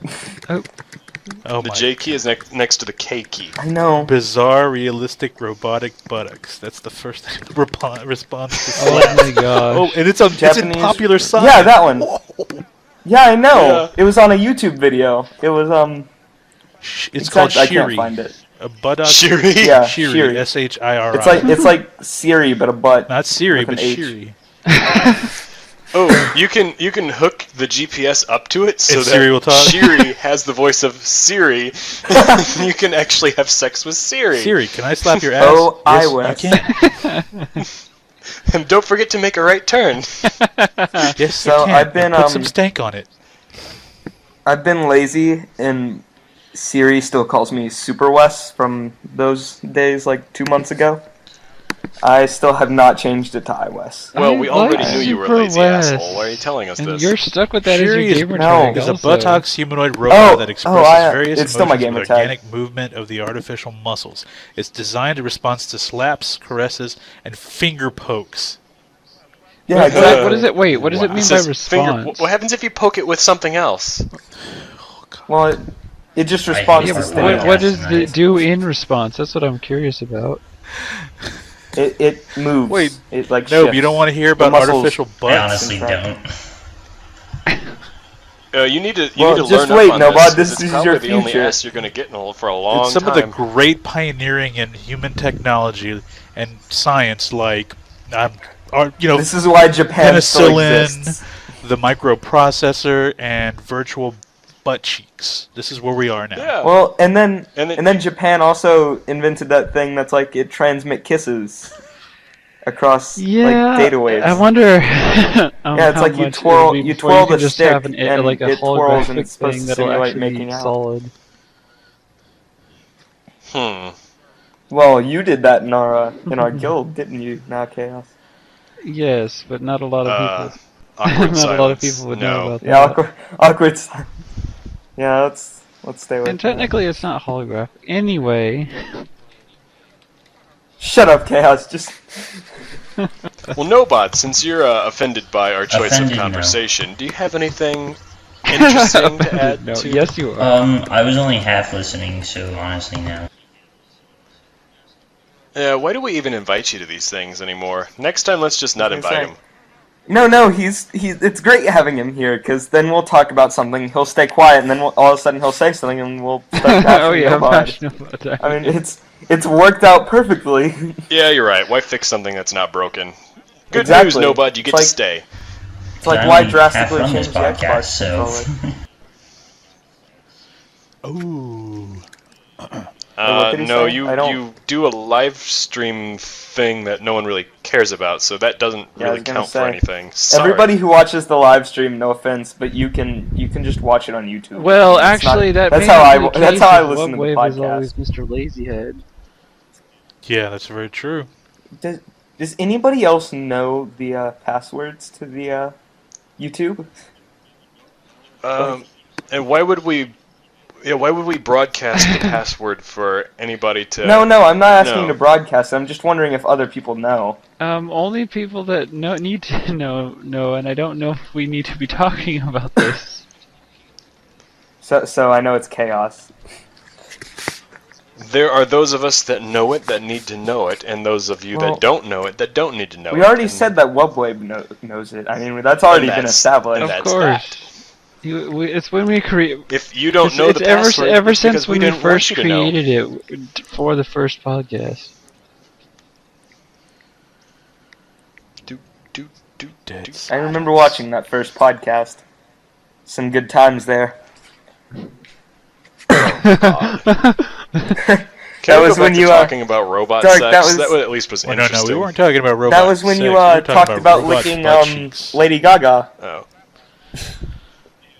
Speaker 1: Oh
Speaker 3: The
Speaker 1: my.
Speaker 3: J key is next to the K key.
Speaker 5: I know.
Speaker 1: Bizarre, realistic, robotic buttocks. That's the first response to
Speaker 2: Oh
Speaker 1: slap.
Speaker 2: my gosh.
Speaker 1: Oh, and it's on it's in
Speaker 5: Japanese-
Speaker 1: popular science.
Speaker 5: Yeah, that one.
Speaker 1: Whoa.
Speaker 5: Yeah, I know.
Speaker 3: Yeah.
Speaker 5: It was on a YouTube video. It was
Speaker 1: It's called
Speaker 5: I can't
Speaker 1: Shiri.
Speaker 5: find it.
Speaker 1: A buttock.
Speaker 3: Shiri?
Speaker 5: Yeah,
Speaker 1: Shiri.
Speaker 5: Shiri.
Speaker 1: S-H-I-R-I.
Speaker 5: It's like Siri but a butt.
Speaker 1: Not Siri,
Speaker 5: with an
Speaker 1: but
Speaker 5: H.
Speaker 1: Shiri.
Speaker 3: Oh, you can hook the GPS up to it so
Speaker 1: And
Speaker 3: that
Speaker 1: Siri will talk?
Speaker 3: Shiri has the voice of Siri. You can actually have sex with Siri.
Speaker 1: Siri, can I slap your ass?
Speaker 5: Oh, I
Speaker 1: yes,
Speaker 5: wish.
Speaker 1: you can.
Speaker 3: And don't forget to make a right turn.
Speaker 1: Yes,
Speaker 5: So
Speaker 1: you can.
Speaker 5: I've been,
Speaker 1: And put some
Speaker 5: um,
Speaker 1: stank on it.
Speaker 5: I've been lazy, and Siri still calls me Super Wes from those days, like 2 months ago. I still have not changed it to iWes.
Speaker 3: Well, we
Speaker 2: I
Speaker 3: already
Speaker 2: like
Speaker 3: knew you were
Speaker 2: Super
Speaker 3: lazy,
Speaker 2: Wes.
Speaker 3: asshole. Why are you telling us
Speaker 2: And
Speaker 3: this?
Speaker 2: you're stuck with that as
Speaker 1: Shiri
Speaker 2: your
Speaker 1: is-
Speaker 2: gamer
Speaker 5: no,
Speaker 2: tag
Speaker 1: Is a
Speaker 2: also.
Speaker 1: buttocks humanoid robot
Speaker 5: Oh,
Speaker 1: that expresses
Speaker 5: oh,
Speaker 1: various
Speaker 5: it's still my
Speaker 1: emotions with
Speaker 5: gamer tag.
Speaker 1: organic movement of the artificial muscles. It's designed in response to slaps, caresses, and finger pokes.
Speaker 5: Yeah,
Speaker 2: What-
Speaker 5: exactly.
Speaker 2: What does it? Wait, what does it
Speaker 1: Wow.
Speaker 2: mean
Speaker 3: It
Speaker 2: by
Speaker 3: says
Speaker 2: response?
Speaker 3: what happens if you poke it with something else?
Speaker 5: Well, it just
Speaker 4: I
Speaker 5: responds
Speaker 4: hate
Speaker 5: to
Speaker 2: Yeah,
Speaker 4: this
Speaker 2: but
Speaker 5: stimuli.
Speaker 2: what does it do in response? That's what I'm curious about.
Speaker 5: It moves.
Speaker 1: Wait,
Speaker 5: it like
Speaker 1: No,
Speaker 5: shifts.
Speaker 1: you don't want to hear about
Speaker 5: muscles-
Speaker 1: artificial
Speaker 4: I
Speaker 1: butts.
Speaker 4: honestly don't.
Speaker 3: You need to
Speaker 5: Well,
Speaker 3: learn
Speaker 5: just
Speaker 3: up
Speaker 5: wait,
Speaker 3: on
Speaker 5: Nobot,
Speaker 3: this. 'cause
Speaker 5: this
Speaker 3: it's
Speaker 5: is
Speaker 3: probably
Speaker 5: your
Speaker 3: the only
Speaker 5: future.
Speaker 3: ass you're going to get for a long
Speaker 1: It's some
Speaker 3: time.
Speaker 1: of the great pioneering in human technology and science, like,
Speaker 5: This is why Japan still
Speaker 1: penicillin,
Speaker 5: exists.
Speaker 1: the microprocessor, and virtual butt cheeks. This is where we are now.
Speaker 3: Yeah.
Speaker 5: Well, and then
Speaker 3: And
Speaker 5: and then Japan also invented that thing that's like it transmit kisses across
Speaker 2: Yeah,
Speaker 5: like data waves.
Speaker 2: I wonder.
Speaker 5: Yeah, it's
Speaker 2: how
Speaker 5: like you
Speaker 2: much it
Speaker 5: twirl-
Speaker 2: would be
Speaker 5: you
Speaker 2: before
Speaker 5: twirl
Speaker 2: can
Speaker 5: the
Speaker 2: just
Speaker 5: stick
Speaker 2: have
Speaker 5: and
Speaker 2: like a
Speaker 5: it twirls and
Speaker 2: holographic
Speaker 5: it's supposed
Speaker 2: thing
Speaker 5: to
Speaker 2: that'll
Speaker 5: simulate
Speaker 2: actually
Speaker 5: making
Speaker 2: be
Speaker 5: out.
Speaker 2: solid.
Speaker 5: Well, you did that in our guild, didn't you? Now Chaos.
Speaker 2: Yes, but not a lot of people.
Speaker 3: Awkward
Speaker 2: Not a lot of
Speaker 3: silence.
Speaker 2: people would
Speaker 3: no.
Speaker 2: know about
Speaker 5: Yeah,
Speaker 2: that.
Speaker 5: awkward. Yeah, let's stay away.
Speaker 2: And
Speaker 5: from that.
Speaker 2: technically, it's not holographic. Anyway,
Speaker 5: Shut up, Chaos. Just
Speaker 3: Well, Nobot, since you're offended by our choice
Speaker 4: Offended,
Speaker 3: of
Speaker 4: no.
Speaker 3: conversation, do you have anything interesting to add
Speaker 2: no,
Speaker 3: to?
Speaker 2: yes, you are.
Speaker 4: I was only half listening, so honestly, no.
Speaker 3: Why do we even invite you to these things anymore? Next time, let's just not
Speaker 5: I was
Speaker 3: invite
Speaker 5: gonna
Speaker 3: him.
Speaker 5: say. No, he's. It's great having him here because then we'll talk about something. He'll stay quiet, and then all of a sudden he'll say something, and we'll start
Speaker 2: Oh yeah, I'm
Speaker 5: about it.
Speaker 2: passionate about that.
Speaker 5: I mean, it's worked out perfectly.
Speaker 3: Yeah, you're right. Why fix something that's not broken? Good
Speaker 5: Exactly.
Speaker 3: news, Nobot. You get
Speaker 5: It's like-
Speaker 3: to stay.
Speaker 5: It's like
Speaker 4: I
Speaker 5: why
Speaker 4: only
Speaker 5: drastically
Speaker 4: half run
Speaker 5: change
Speaker 4: this
Speaker 5: the
Speaker 4: podcast,
Speaker 5: Xbox
Speaker 4: so
Speaker 5: controller?
Speaker 1: Ooh.
Speaker 5: what did he
Speaker 3: No,
Speaker 5: say?
Speaker 3: you
Speaker 5: I don't-
Speaker 3: you do a live stream thing that no one really cares about, so that doesn't
Speaker 5: Yeah, I
Speaker 3: really
Speaker 5: was gonna
Speaker 3: count for
Speaker 5: say,
Speaker 3: anything. Sorry.
Speaker 5: Everybody who watches the live stream, no offense, but you can just watch it on YouTube.
Speaker 2: Well,
Speaker 5: It's
Speaker 2: actually,
Speaker 5: not-
Speaker 2: that
Speaker 5: that's
Speaker 2: may
Speaker 5: how
Speaker 2: be the
Speaker 5: that's
Speaker 2: case
Speaker 5: how I
Speaker 2: if
Speaker 5: listen to the
Speaker 2: Webwave is always
Speaker 5: podcast.
Speaker 2: Mr. Lazyhead.
Speaker 1: Yeah, that's very true.
Speaker 5: Does anybody else know the passwords to the YouTube?
Speaker 3: And why would we? Yeah, why would we broadcast the password for anybody to?
Speaker 5: No, I'm not asking
Speaker 3: no.
Speaker 5: to broadcast. I'm just wondering if other people know.
Speaker 2: Only people that need to know, and I don't know if we need to be talking about this.
Speaker 5: So I know it's chaos.
Speaker 3: There are those of us that know it that need to know it, and those of you
Speaker 5: Well,
Speaker 3: that don't know it that don't need to know it.
Speaker 5: We already
Speaker 3: and-
Speaker 5: said that Webwave knows it. I mean, that's already
Speaker 3: and
Speaker 5: been
Speaker 3: that's-
Speaker 5: established.
Speaker 3: and
Speaker 2: Of
Speaker 3: that's
Speaker 2: course.
Speaker 3: that.
Speaker 2: It's when we create.
Speaker 3: If you don't know
Speaker 2: It's
Speaker 3: the
Speaker 2: ever
Speaker 3: password,
Speaker 2: ever
Speaker 3: it's
Speaker 2: since
Speaker 3: because we
Speaker 2: when we
Speaker 3: didn't want
Speaker 2: first
Speaker 3: you to know.
Speaker 2: created it for the first podcast.
Speaker 3: Do, do,
Speaker 1: Dead
Speaker 3: do.
Speaker 5: I remember watching that first podcast. Some good times there.
Speaker 3: Can
Speaker 5: That
Speaker 3: we
Speaker 5: was
Speaker 3: go
Speaker 5: when
Speaker 3: back to
Speaker 5: you,
Speaker 3: talking about robot
Speaker 5: Dark,
Speaker 3: sex?
Speaker 5: that was-
Speaker 3: That at least was
Speaker 1: Well, no,
Speaker 3: interesting.
Speaker 1: we weren't talking about robots.
Speaker 5: That was when
Speaker 1: sex.
Speaker 5: you
Speaker 1: We were
Speaker 5: talked about
Speaker 1: robots'
Speaker 5: licking
Speaker 1: butt cheeks.
Speaker 5: Lady Gaga.
Speaker 3: Oh.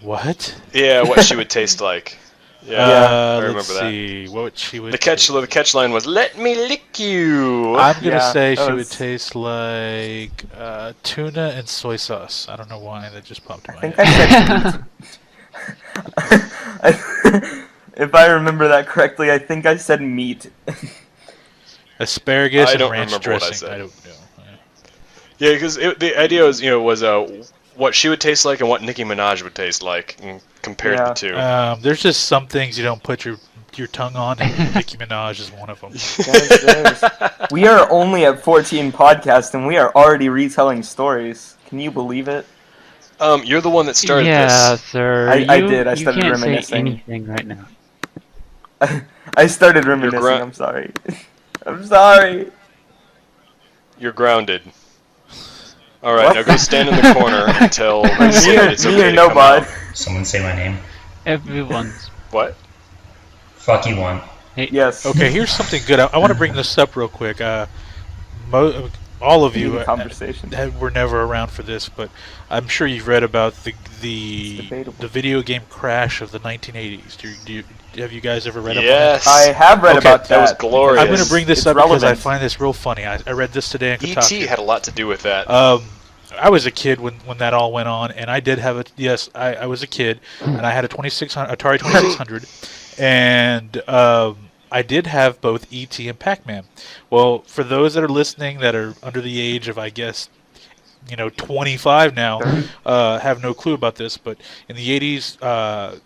Speaker 1: What?
Speaker 3: Yeah, what she would taste like. Yeah, I remember
Speaker 1: let's
Speaker 3: that.
Speaker 1: see. What she would.
Speaker 3: The catch line was, "Let me lick you."
Speaker 1: I'm gonna
Speaker 5: Yeah,
Speaker 1: say
Speaker 5: that
Speaker 1: she would
Speaker 5: was-
Speaker 1: taste like tuna and soy sauce. I don't know why that just popped in
Speaker 5: I
Speaker 1: my
Speaker 5: think
Speaker 1: head.
Speaker 5: I said meat. If I remember that correctly, I think I said meat.
Speaker 1: Asparagus
Speaker 3: I
Speaker 1: and
Speaker 3: don't
Speaker 1: ranch
Speaker 3: remember what I
Speaker 1: dressing.
Speaker 3: said.
Speaker 1: I don't know.
Speaker 3: Yeah, because the idea was, what she would taste like and what Nicki Minaj would taste like, and compared
Speaker 5: Yeah.
Speaker 3: the two.
Speaker 1: There's just some things you don't put your tongue on, and Nicki Minaj is one of them.
Speaker 5: We are only at 14 podcasts, and we are already retelling stories. Can you believe it?
Speaker 3: You're the one that started
Speaker 2: Yeah,
Speaker 3: this.
Speaker 2: sir.
Speaker 5: I did. I
Speaker 2: You
Speaker 5: started
Speaker 2: can't say
Speaker 5: reminiscing.
Speaker 2: anything right now.
Speaker 5: I started reminiscing.
Speaker 3: gra-
Speaker 5: I'm sorry. I'm sorry.
Speaker 3: You're grounded. All right,
Speaker 5: What?
Speaker 3: now go stand in the corner until we
Speaker 5: Me
Speaker 3: say
Speaker 5: or,
Speaker 3: that it's
Speaker 5: me
Speaker 3: okay
Speaker 5: or
Speaker 3: to
Speaker 5: no
Speaker 3: come
Speaker 5: bod?
Speaker 3: out.
Speaker 4: Someone say my name.
Speaker 2: Everyone's.
Speaker 3: What?
Speaker 4: Fuck you, one.
Speaker 5: Yes.
Speaker 1: Okay, here's something good. I want to bring this up real quick. All of you
Speaker 5: Need a conversation.
Speaker 1: were never around for this, but I'm sure you've read about
Speaker 5: It's debatable.
Speaker 1: the video game crash of the 1980s. Have you guys ever read up on it?
Speaker 3: Yes.
Speaker 5: I have read
Speaker 1: Okay,
Speaker 5: about that.
Speaker 3: that was glorious.
Speaker 1: I'm going to bring this
Speaker 5: It's
Speaker 1: up because I
Speaker 5: relevant.
Speaker 1: find this real funny. I read this today in Kotaku.
Speaker 3: E.T. had a lot to do with that.
Speaker 1: I was a kid when that all went on, and I did have a I was a kid, and I had a Atari 2600, and I did have both E.T. and Pac-Man. Well, for those that are listening that are under the age of, I guess, 25 now, have no clue about this, but in the 80s,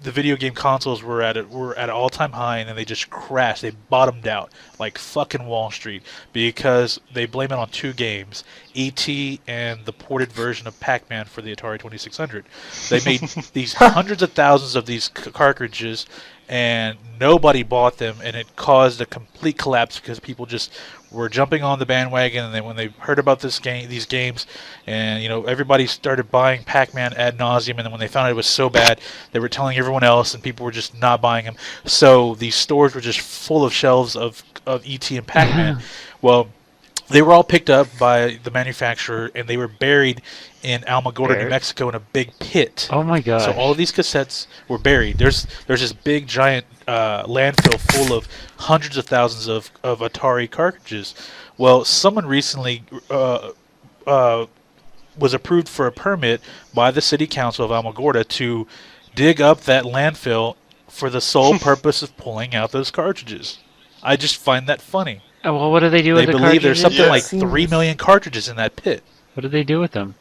Speaker 1: the video game consoles were at an all-time high, and then they just crashed. They bottomed out like fucking Wall Street because they blame it on two games, E.T. and the ported version of Pac-Man for the Atari 2600. They made these hundreds of thousands of these cartridges, and nobody bought them, and it caused a complete collapse because people just were jumping on the bandwagon, and then when they heard about these games, and everybody started buying Pac-Man ad nauseum, and then when they found out it was so bad, they were telling everyone else, and people were just not buying them. So these stores were just full of shelves of E.T. and Pac-Man. Well, they were all picked up by the manufacturer, and they were buried in Alamogordo, New Mexico, in a big pit.
Speaker 2: Oh my god.
Speaker 1: So all of these cassettes were buried. There's this big giant landfill full of hundreds of thousands of Atari cartridges. Well, someone recently was approved for a permit by the city council of Alamogordo to dig up that landfill for the sole purpose of pulling out those cartridges. I just find that funny.
Speaker 2: Oh, well, what do they do
Speaker 1: They
Speaker 2: with the
Speaker 1: believe there's
Speaker 2: cartridges?
Speaker 1: something like
Speaker 5: Seems-
Speaker 1: 3 million cartridges in that pit.
Speaker 2: What do they do with them?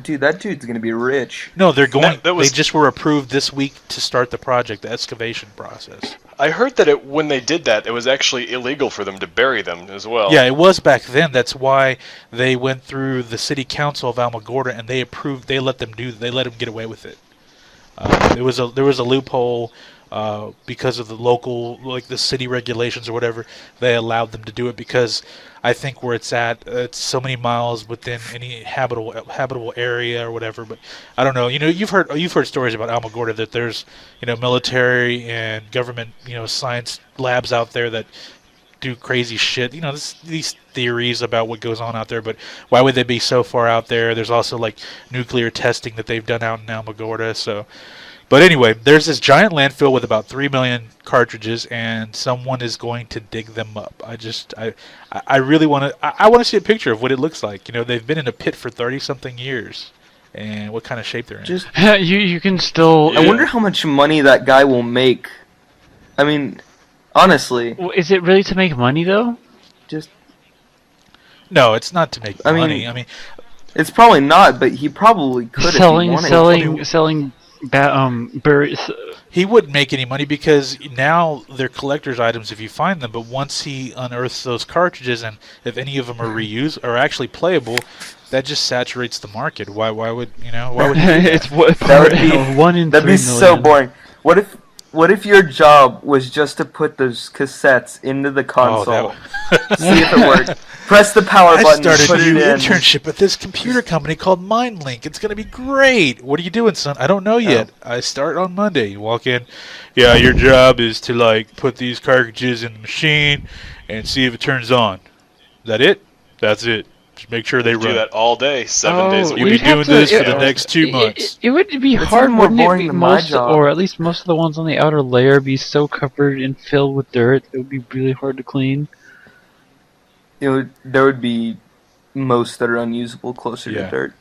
Speaker 5: Dude, that dude's gonna be rich.
Speaker 1: No, they're going.
Speaker 3: That was-
Speaker 1: They just were approved this week to start the project, the excavation process.
Speaker 3: I heard that when they did that, it was actually illegal for them to bury them as well.
Speaker 1: Yeah, it was back then. That's why they went through the city council of Alamogordo and they approved. They let them get away with it. There was a loophole because of the local, like the city regulations or whatever. They allowed them to do it because I think where it's at, it's so many miles within any habitable area or whatever. But I don't know. You've heard stories about Alamogordo that there's military and government science labs out there that do crazy shit. These theories about what goes on out there, but why would they be so far out there? There's also like nuclear testing that they've done out in Alamogordo. So, but anyway, there's this giant landfill with about 3 million cartridges, and someone is going to dig them up. I really want to. I want to see a picture of what it looks like. They've been in a pit for 30-something years, and what kind of shape they're in.
Speaker 5: Just,
Speaker 2: you can still.
Speaker 5: I wonder how much money that guy will make. I mean, honestly,
Speaker 2: Is it really to make money though?
Speaker 5: just
Speaker 1: No, it's not to make
Speaker 5: I mean,
Speaker 1: money. I mean,
Speaker 5: it's probably not, but he probably could
Speaker 2: selling,
Speaker 5: if he wanted.
Speaker 2: selling, berries.
Speaker 1: he wouldn't make any money because now they're collector's items if you find them. But once he unearths those cartridges, and if any of them are reused or actually playable, that just saturates the market. Why would he do that?
Speaker 2: It's what
Speaker 5: That would be
Speaker 2: one in
Speaker 5: That'd
Speaker 2: 3
Speaker 5: be so
Speaker 2: million.
Speaker 5: boring. What if your job was just to put those cassettes into the console, see if it worked, press the power
Speaker 1: I
Speaker 5: button,
Speaker 1: started
Speaker 5: put
Speaker 1: a
Speaker 5: it
Speaker 1: new
Speaker 5: in.
Speaker 1: internship at this computer company called MindLink. It's going to be great. What are you doing, son? I don't know yet. I start on Monday. You walk in. Yeah, your job is to put these cartridges in the machine and see if it turns on. Is that it? That's it. Just make sure they
Speaker 3: Do
Speaker 1: run.
Speaker 3: that all day, 7 days a
Speaker 1: You'll
Speaker 3: week.
Speaker 1: be doing this for the next 2 months.
Speaker 2: It would be
Speaker 5: It's
Speaker 2: hard,
Speaker 5: even more
Speaker 2: wouldn't it?
Speaker 5: boring than my job.
Speaker 2: Or at least most of the ones on the outer layer be so covered and filled with dirt, it would be really hard to clean.
Speaker 5: There would be most that are unusable closer
Speaker 1: Yeah.
Speaker 5: to dirt,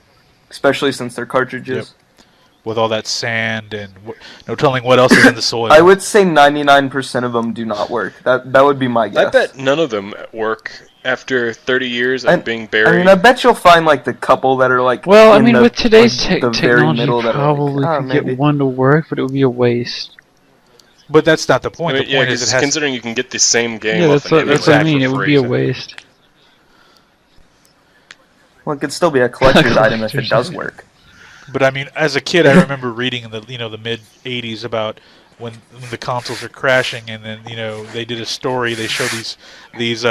Speaker 5: especially since they're cartridges.
Speaker 1: with all that sand and no telling what else is in the soil.
Speaker 5: I would say 99% of them do not work. That would be my guess.
Speaker 3: I bet none of them work after 30 years of
Speaker 5: And-
Speaker 3: being
Speaker 5: I
Speaker 3: buried.
Speaker 5: mean, I bet you'll find like the couple that are like.
Speaker 2: Well, I
Speaker 5: in
Speaker 2: mean,
Speaker 5: the,
Speaker 2: with today's
Speaker 5: like, the very
Speaker 2: technology,
Speaker 5: middle that are
Speaker 2: probably
Speaker 5: like,
Speaker 2: could
Speaker 5: maybe.
Speaker 2: get one to work, but it would be a waste.
Speaker 1: But that's not the point.
Speaker 3: I mean,
Speaker 1: The point is it has.
Speaker 3: considering you can get the same game
Speaker 2: Yeah,
Speaker 3: off
Speaker 2: that's
Speaker 3: an
Speaker 2: what I
Speaker 3: emulator
Speaker 2: mean.
Speaker 3: for
Speaker 2: It would
Speaker 3: free.
Speaker 2: be a waste.
Speaker 5: Well, it could still be a collector's item if it does work.
Speaker 1: But I mean, as a kid, I remember reading in the the mid '80s about when the consoles are crashing, and then they did a story. They showed these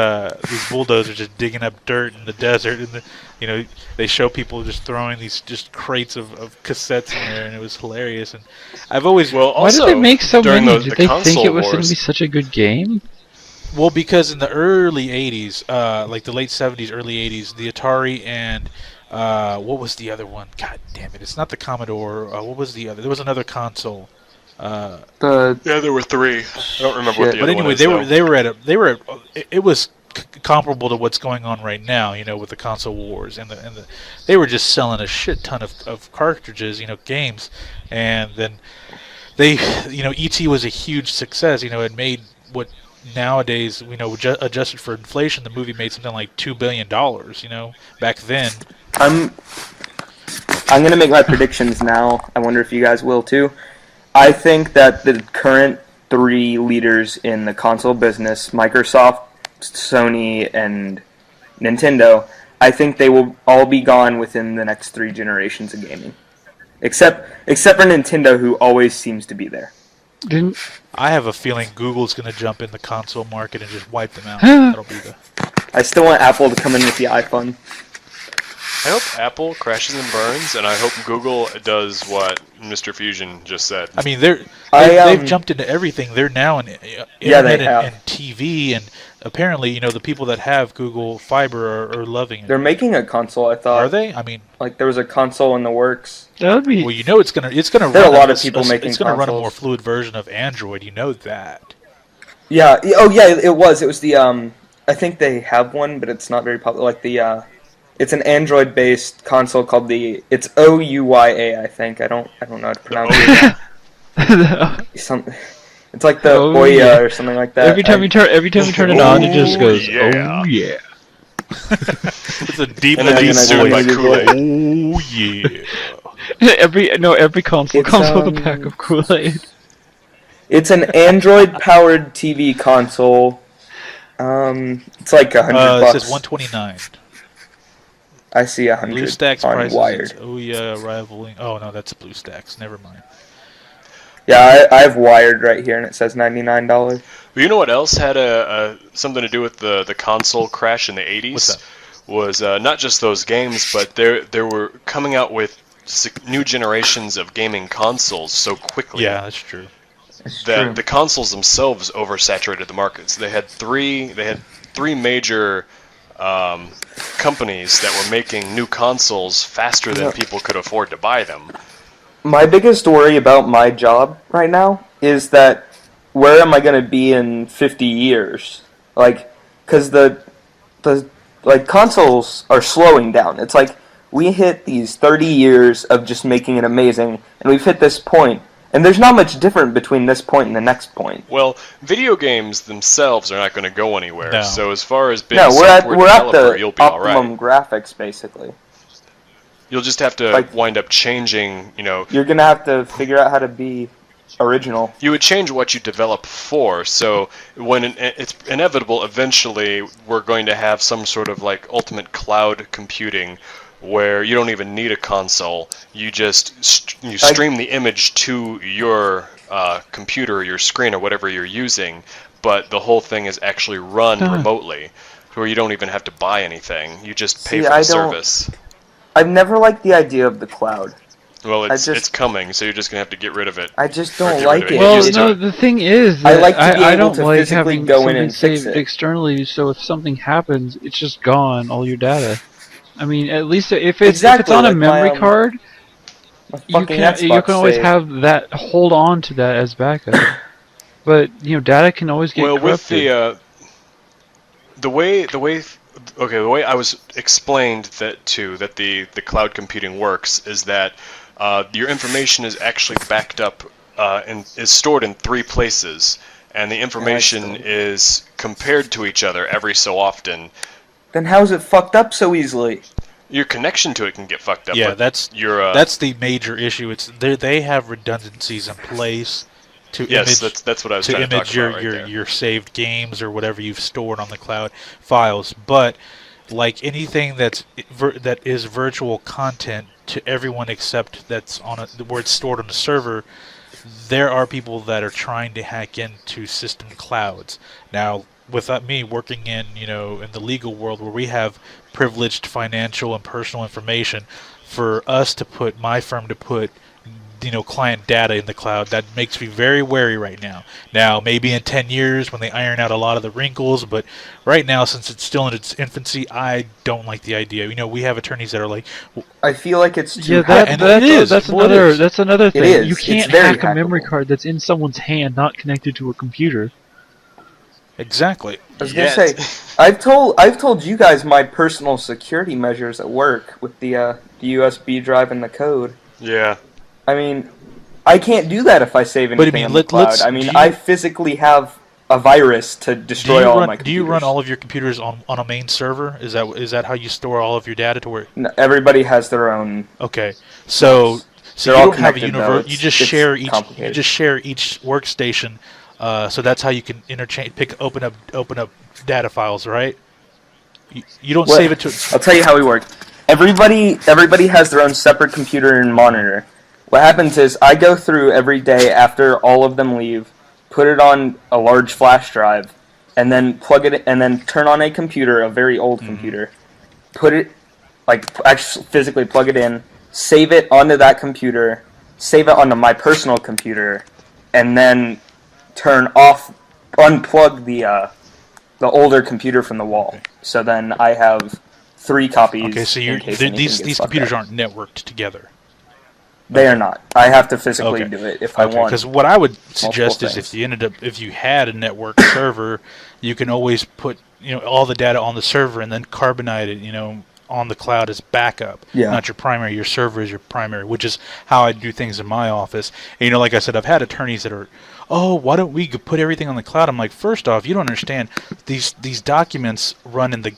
Speaker 1: bulldozers just digging up dirt in the desert, and they show people just throwing these just crates of cassettes in there, and it was hilarious. And I've always
Speaker 3: Well,
Speaker 2: Why
Speaker 3: also,
Speaker 2: did they make so
Speaker 3: during
Speaker 2: many?
Speaker 3: the
Speaker 2: Did they think
Speaker 3: console
Speaker 2: it was going
Speaker 3: wars,
Speaker 2: to be such a good game?
Speaker 1: Well, because in the early '80s, like the late '70s, early '80s, the Atari and what was the other one? God damn it! It's not the Commodore. What was the other? There was another console.
Speaker 5: The
Speaker 3: Yeah, there were 3. I don't remember what
Speaker 5: Shit.
Speaker 3: the
Speaker 1: But
Speaker 3: other
Speaker 1: anyway,
Speaker 3: one is.
Speaker 1: they were at it was comparable to what's going on right now, with the console wars and the they were just selling a shit ton of cartridges, games, and then they, ET was a huge success. It made what nowadays, adjusted for inflation, the movie made something like $2 billion. Back then.
Speaker 5: I'm gonna make my predictions now. I wonder if you guys will too. I think that the current 3 leaders in the console business, Microsoft, Sony, and Nintendo, I think they will all be gone within the next 3 generations of gaming. Except for Nintendo, who always seems to be there.
Speaker 2: Didn't
Speaker 1: I have a feeling Google's going to jump in the console market and just wipe them out. That'll be the.
Speaker 5: I still want Apple to come in with the iPhone.
Speaker 3: I hope Apple crashes and burns, and I hope Google does what Mr. Fusion just said.
Speaker 1: I mean,
Speaker 5: I,
Speaker 1: they've jumped into everything. They're now in
Speaker 5: Yeah, they
Speaker 1: internet
Speaker 5: have.
Speaker 1: and TV, and apparently, the people that have Google Fiber are loving it.
Speaker 5: They're making a console, I thought.
Speaker 1: Are they? I mean,
Speaker 5: Like, there was a console in the works.
Speaker 2: that would be?
Speaker 1: well, it's gonna
Speaker 5: There are
Speaker 1: run
Speaker 5: a lot of people making
Speaker 1: It's gonna run a
Speaker 5: consoles.
Speaker 1: more fluid version of Android. You know that.
Speaker 5: Yeah. Oh, yeah. It was. It was the I think they have one, but it's not very popular. Like the it's an Android-based console called it's OUYA. I think. I don't know how to pronounce it. It's like the
Speaker 2: Oh,
Speaker 5: Oya
Speaker 2: yeah.
Speaker 5: or something like that.
Speaker 2: every time you turn it on, it just goes,
Speaker 3: yeah.
Speaker 2: "Oh yeah."
Speaker 1: It's a deep
Speaker 3: And then
Speaker 5: Imagine
Speaker 3: he's
Speaker 5: I
Speaker 3: sued by
Speaker 5: deleted
Speaker 3: Kool-Aid.
Speaker 1: Oh yeah.
Speaker 2: every console
Speaker 5: It's,
Speaker 2: comes with a pack of Kool-Aid.
Speaker 5: It's an Android-powered TV console. It's like $100
Speaker 1: It
Speaker 5: bucks.
Speaker 1: says 129.
Speaker 5: I see 100
Speaker 1: BlueStacks
Speaker 5: on
Speaker 1: prices.
Speaker 5: Wired.
Speaker 1: Oh yeah, rivaling. Oh no, that's BlueStacks. Never mind.
Speaker 5: Yeah, I have Wired right here, and it says $99.
Speaker 3: Well, you know what else had something to do with the console crash in the 80s?
Speaker 1: What's that?
Speaker 3: Was not just those games, but there were coming out with new generations of gaming consoles so quickly.
Speaker 1: Yeah, that's true.
Speaker 5: It's
Speaker 3: That
Speaker 5: true.
Speaker 3: the consoles themselves oversaturated the markets. They had three major companies that were making new consoles faster than
Speaker 5: Yeah.
Speaker 3: people could afford to buy them.
Speaker 5: My biggest worry about my job right now is that where am I going to be in 50 years? Like, because the consoles are slowing down. It's like we hit these 30 years of just making it amazing, and we've hit this point, and there's not much different between this point and the next point.
Speaker 3: Well, video games themselves are not going to go anywhere.
Speaker 1: No.
Speaker 3: So as far as being
Speaker 5: No,
Speaker 3: a
Speaker 5: we're at
Speaker 3: software developer,
Speaker 5: the
Speaker 3: you'll be all right.
Speaker 5: optimum graphics, basically.
Speaker 3: You'll just have to
Speaker 5: Like-
Speaker 3: wind up changing,
Speaker 5: You're going to have to figure out how to be original.
Speaker 3: you would change what you develop for. So when it's inevitable, eventually we're going to have some sort of like ultimate cloud computing where you don't even need a console. You just you stream the image to your computer, your screen, or whatever you're using, but the whole thing is actually run remotely, where you don't even have to buy anything. You just pay
Speaker 5: See,
Speaker 3: for the
Speaker 5: I don't-
Speaker 3: service.
Speaker 5: I've never liked the idea of the cloud.
Speaker 3: Well, it's
Speaker 5: just-
Speaker 3: coming, so you're just gonna have to get rid of it.
Speaker 5: I just
Speaker 3: Or
Speaker 5: don't
Speaker 3: get
Speaker 5: like
Speaker 3: rid of
Speaker 5: it.
Speaker 3: it.
Speaker 2: Well,
Speaker 3: used to
Speaker 2: no,
Speaker 3: it.
Speaker 2: the thing is,
Speaker 5: I
Speaker 2: that
Speaker 5: like to be
Speaker 2: I
Speaker 5: able
Speaker 2: don't
Speaker 5: to
Speaker 2: like
Speaker 5: physically
Speaker 2: having
Speaker 5: go in
Speaker 2: something
Speaker 5: and fix
Speaker 2: saved
Speaker 5: it.
Speaker 2: externally. So if something happens, it's just gone, all your data. I mean, at least if it's
Speaker 5: Exactly,
Speaker 2: on a
Speaker 5: like
Speaker 2: memory
Speaker 5: my,
Speaker 2: card,
Speaker 5: My
Speaker 2: you
Speaker 5: fucking
Speaker 2: can
Speaker 5: Xbox
Speaker 2: always
Speaker 5: save.
Speaker 2: have that, hold on to that as backup. But data can always get
Speaker 3: Well, with
Speaker 2: corrupted.
Speaker 3: the way I was explained that the cloud computing works is that your information is actually backed up and is stored in 3 places, and the information is compared to each other every so often.
Speaker 5: Then how is it fucked up so easily?
Speaker 3: Your connection to it can get fucked up.
Speaker 1: Yeah,
Speaker 3: but
Speaker 1: that's the major issue. It's they have redundancies in place to
Speaker 3: yes,
Speaker 1: image
Speaker 3: that's what I was
Speaker 1: to
Speaker 3: trying to
Speaker 1: image
Speaker 3: talk
Speaker 1: your
Speaker 3: about right there.
Speaker 1: your saved games or whatever you've stored on the cloud files. But like anything that is virtual content to everyone except that's on where it's stored on the server, there are people that are trying to hack into system clouds. Now, with me working in in the legal world where we have privileged financial and personal information, for us to put my firm to put client data in the cloud, that makes me very wary right now. Now, maybe in 10 years when they iron out a lot of the wrinkles, but right now, since it's still in its infancy, I don't like the idea. We have attorneys that are like,
Speaker 5: I feel like it's too
Speaker 2: Yeah,
Speaker 1: and it is.
Speaker 2: that's
Speaker 1: Well, it
Speaker 2: another
Speaker 1: is.
Speaker 2: that's another thing.
Speaker 5: is.
Speaker 2: You
Speaker 5: It's
Speaker 2: can't
Speaker 5: very
Speaker 2: hack a memory
Speaker 5: hackable.
Speaker 2: card that's in someone's hand, not connected to a computer.
Speaker 1: Exactly.
Speaker 5: I was gonna
Speaker 3: Yet.
Speaker 5: say, I've told you guys my personal security measures at work with the USB drive and the code.
Speaker 3: Yeah.
Speaker 5: I mean, I can't do that if I save
Speaker 1: But I
Speaker 5: anything
Speaker 1: mean,
Speaker 5: on the cloud. I mean,
Speaker 1: do you-
Speaker 5: I physically have a virus to destroy all my computers.
Speaker 1: Do you run all of your computers on a main server? Is that how you store all of your data to where?
Speaker 5: No, everybody has their own.
Speaker 1: Okay, so
Speaker 5: They're
Speaker 1: you
Speaker 5: all
Speaker 1: don't have a
Speaker 5: connected, though.
Speaker 1: universe. You just
Speaker 5: It's
Speaker 1: share each. You
Speaker 5: complicated.
Speaker 1: just share each workstation. So that's how you can open up data files, right? You don't
Speaker 5: What-
Speaker 1: save it to.
Speaker 5: I'll tell you how we work. Everybody has their own separate computer and monitor. What happens is I go through every day after all of them leave, put it on a large flash drive, and then plug it, and then turn on a computer, a very old computer, put it, actually physically plug it in, save it onto that computer, save it onto my personal computer, and then unplug the older computer from the wall. So then I have 3 copies.
Speaker 1: Okay, so
Speaker 5: in case anything
Speaker 1: these
Speaker 5: gets fucked
Speaker 1: computers
Speaker 5: up.
Speaker 1: aren't networked together.
Speaker 5: They are not. I have to physically
Speaker 1: Okay.
Speaker 5: do it if I want.
Speaker 1: Because what I would suggest is
Speaker 5: things.
Speaker 1: if you had a network server, you can always put all the data on the server and then carbonite it on the cloud as backup.
Speaker 5: Yeah.
Speaker 1: Not your primary. Your server is your primary, which is how I do things in my office. And, like I said, I've had attorneys that are, oh, why don't we put everything on the cloud? I'm like, first off, you don't understand. These documents run in the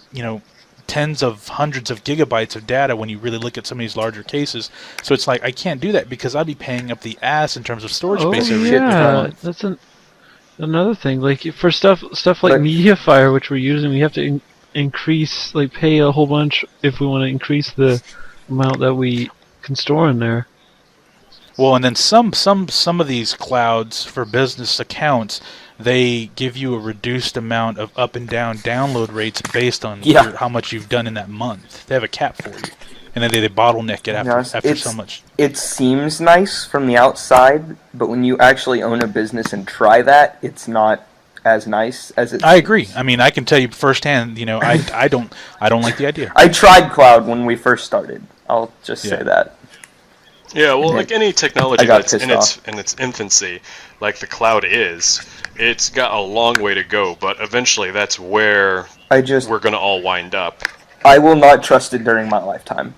Speaker 1: tens of hundreds of gigabytes of data when you really look at some of these larger cases. So it's like I can't do that because I'd be paying up the ass in terms of storage
Speaker 2: Oh
Speaker 1: space every
Speaker 5: shit,
Speaker 2: yeah,
Speaker 5: month.
Speaker 2: that's another thing. Like for stuff like
Speaker 5: But-
Speaker 2: MediaFire, which we're using, we have to increase, pay a whole bunch if we want to increase the amount that we can store in there.
Speaker 1: Well, and then some of these clouds for business accounts, they give you a reduced amount of up and down download rates based on how much you've done in that month. They have a cap for you, and then they bottleneck it after so much.
Speaker 5: It seems nice from the outside, but when you actually own a business and try that, it's not as nice as it.
Speaker 1: I agree. I mean, I can tell you firsthand. I don't like the idea.
Speaker 5: I tried cloud when we first started. I'll just say that.
Speaker 3: Yeah, well, like any technology
Speaker 5: I got
Speaker 3: that's
Speaker 5: pissed
Speaker 3: in its infancy, like the cloud is, it's got a long way to go, but eventually that's where we're going to all wind up.
Speaker 5: I will not trust it during my lifetime.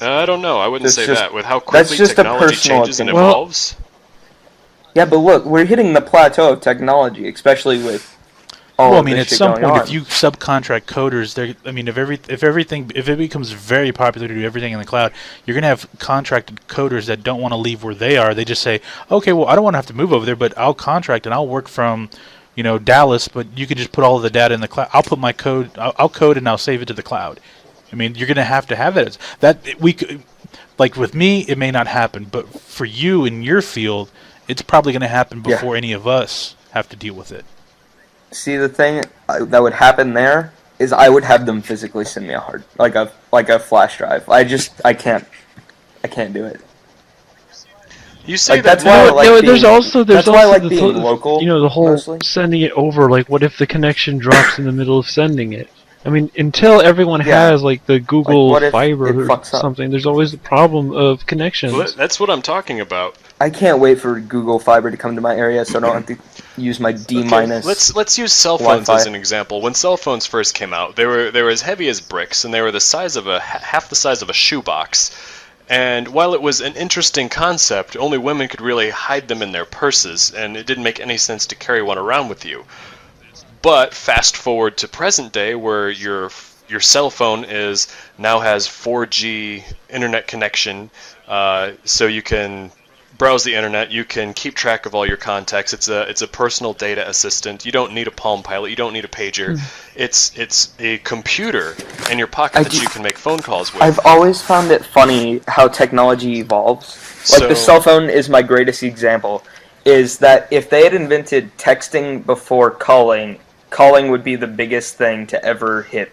Speaker 3: I don't know. I wouldn't
Speaker 5: That's
Speaker 3: say
Speaker 5: just-
Speaker 3: that. With how
Speaker 5: that's
Speaker 3: quickly
Speaker 5: just a
Speaker 3: technology
Speaker 5: personal
Speaker 3: changes and
Speaker 5: opinion.
Speaker 2: Well-
Speaker 3: evolves.
Speaker 5: Yeah, but look, we're hitting the plateau of technology, especially with all
Speaker 1: Well, I
Speaker 5: of
Speaker 1: mean,
Speaker 5: this
Speaker 1: at
Speaker 5: shit
Speaker 1: some
Speaker 5: going
Speaker 1: point,
Speaker 5: on.
Speaker 1: if you subcontract coders, if it becomes very popular to do everything in the cloud, you're gonna have contracted coders that don't want to leave where they are. They just say, okay, well, I don't want to have to move over there, but I'll contract and I'll work from, Dallas, but you can just put all of the data in the cloud. I'll put my code, I'll code and I'll save it to the cloud. I mean, you're gonna have to have that. Like with me, it may not happen, but for you in your field, it's probably gonna happen before any of us have to deal with it.
Speaker 5: See, the thing that would happen there is I would have them physically send me a flash drive. I can't do it.
Speaker 3: You say
Speaker 5: Like,
Speaker 3: that
Speaker 5: that's why I like being-
Speaker 2: there's also
Speaker 5: that's why I like
Speaker 2: the
Speaker 5: being local,
Speaker 2: the whole
Speaker 5: mostly.
Speaker 2: sending it over. Like, what if the connection drops in the middle of sending it? I mean, until everyone
Speaker 5: Yeah.
Speaker 2: has like the Google
Speaker 5: what if
Speaker 2: Fiber
Speaker 5: it
Speaker 2: or
Speaker 5: fucks up?
Speaker 2: something, there's always the problem of connections.
Speaker 3: well, that's what I'm talking about.
Speaker 5: I can't wait for Google Fiber to come to my area so I don't have to use my D minus.
Speaker 3: Let's use cell phones
Speaker 5: Wi-Fi.
Speaker 3: as an example. When cell phones first came out, they were as heavy as bricks, and they were the size of half the size of a shoebox. And while it was an interesting concept, only women could really hide them in their purses, and it didn't make any sense to carry one around with you. But fast forward to present day, where your cell phone now has 4G internet connection, so you can browse the internet. You can keep track of all your contacts. It's a personal data assistant. You don't need a Palm Pilot. You don't need a pager. It's a computer in your pocket that you can make phone calls with.
Speaker 5: I've always found it funny how technology evolves. Like the cell phone is my greatest example. Is that if they had invented texting before calling would be the biggest thing to ever hit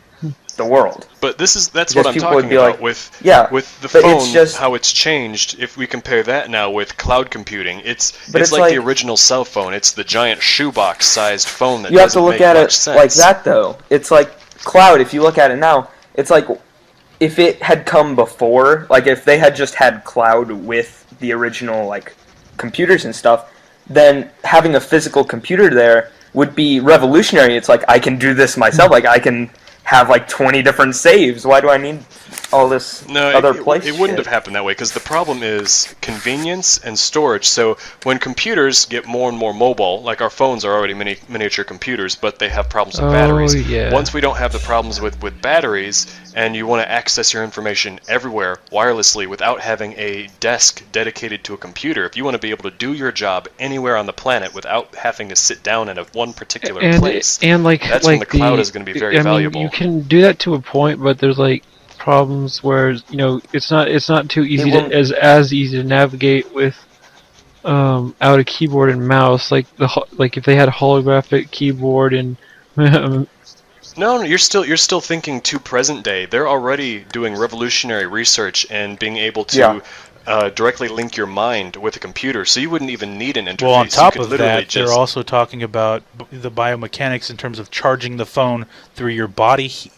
Speaker 5: the world.
Speaker 3: But that's
Speaker 5: Because
Speaker 3: what I'm
Speaker 5: people
Speaker 3: talking
Speaker 5: would be
Speaker 3: about
Speaker 5: like,
Speaker 3: with
Speaker 5: yeah,
Speaker 3: the
Speaker 5: but
Speaker 3: phone.
Speaker 5: it's just-
Speaker 3: how it's changed. If we compare that now with cloud computing, it's
Speaker 5: it's
Speaker 3: like
Speaker 5: like-
Speaker 3: the original cell phone. It's the giant shoebox-sized phone that
Speaker 5: You have to
Speaker 3: doesn't
Speaker 5: look
Speaker 3: make
Speaker 5: at
Speaker 3: much
Speaker 5: it
Speaker 3: sense.
Speaker 5: like that, though. It's like cloud. If you look at it now, it's like if it had come before, like if they had just had cloud with the original like computers and stuff, then having a physical computer there would be revolutionary. It's like I can do this myself. Like I can have like 20 different saves. Why do I need all this other place?
Speaker 3: It wouldn't
Speaker 5: shit?
Speaker 3: have happened that way because the problem is convenience and storage. So when computers get more and more mobile, like our phones are already miniature computers, but they have problems with batteries.
Speaker 2: Yeah.
Speaker 3: Once we don't have the problems with batteries, and you want to access your information everywhere wirelessly without having a desk dedicated to a computer, if you want to be able to do your job anywhere on the planet without having to sit down in one particular place,
Speaker 2: and
Speaker 3: that's when the cloud is going to be very valuable.
Speaker 2: You can do that to a point, but there's like problems where it's not too easy as easy to navigate with out a keyboard and mouse, like if they had a holographic keyboard and
Speaker 3: No, you're still thinking to present day. They're already doing revolutionary research and being able to directly link your mind with a computer, so you wouldn't even need an interface.
Speaker 1: Well, on top
Speaker 3: you could
Speaker 1: of
Speaker 3: literally
Speaker 1: that, they're also talking about the biomechanics in terms of charging the phone through your body heat.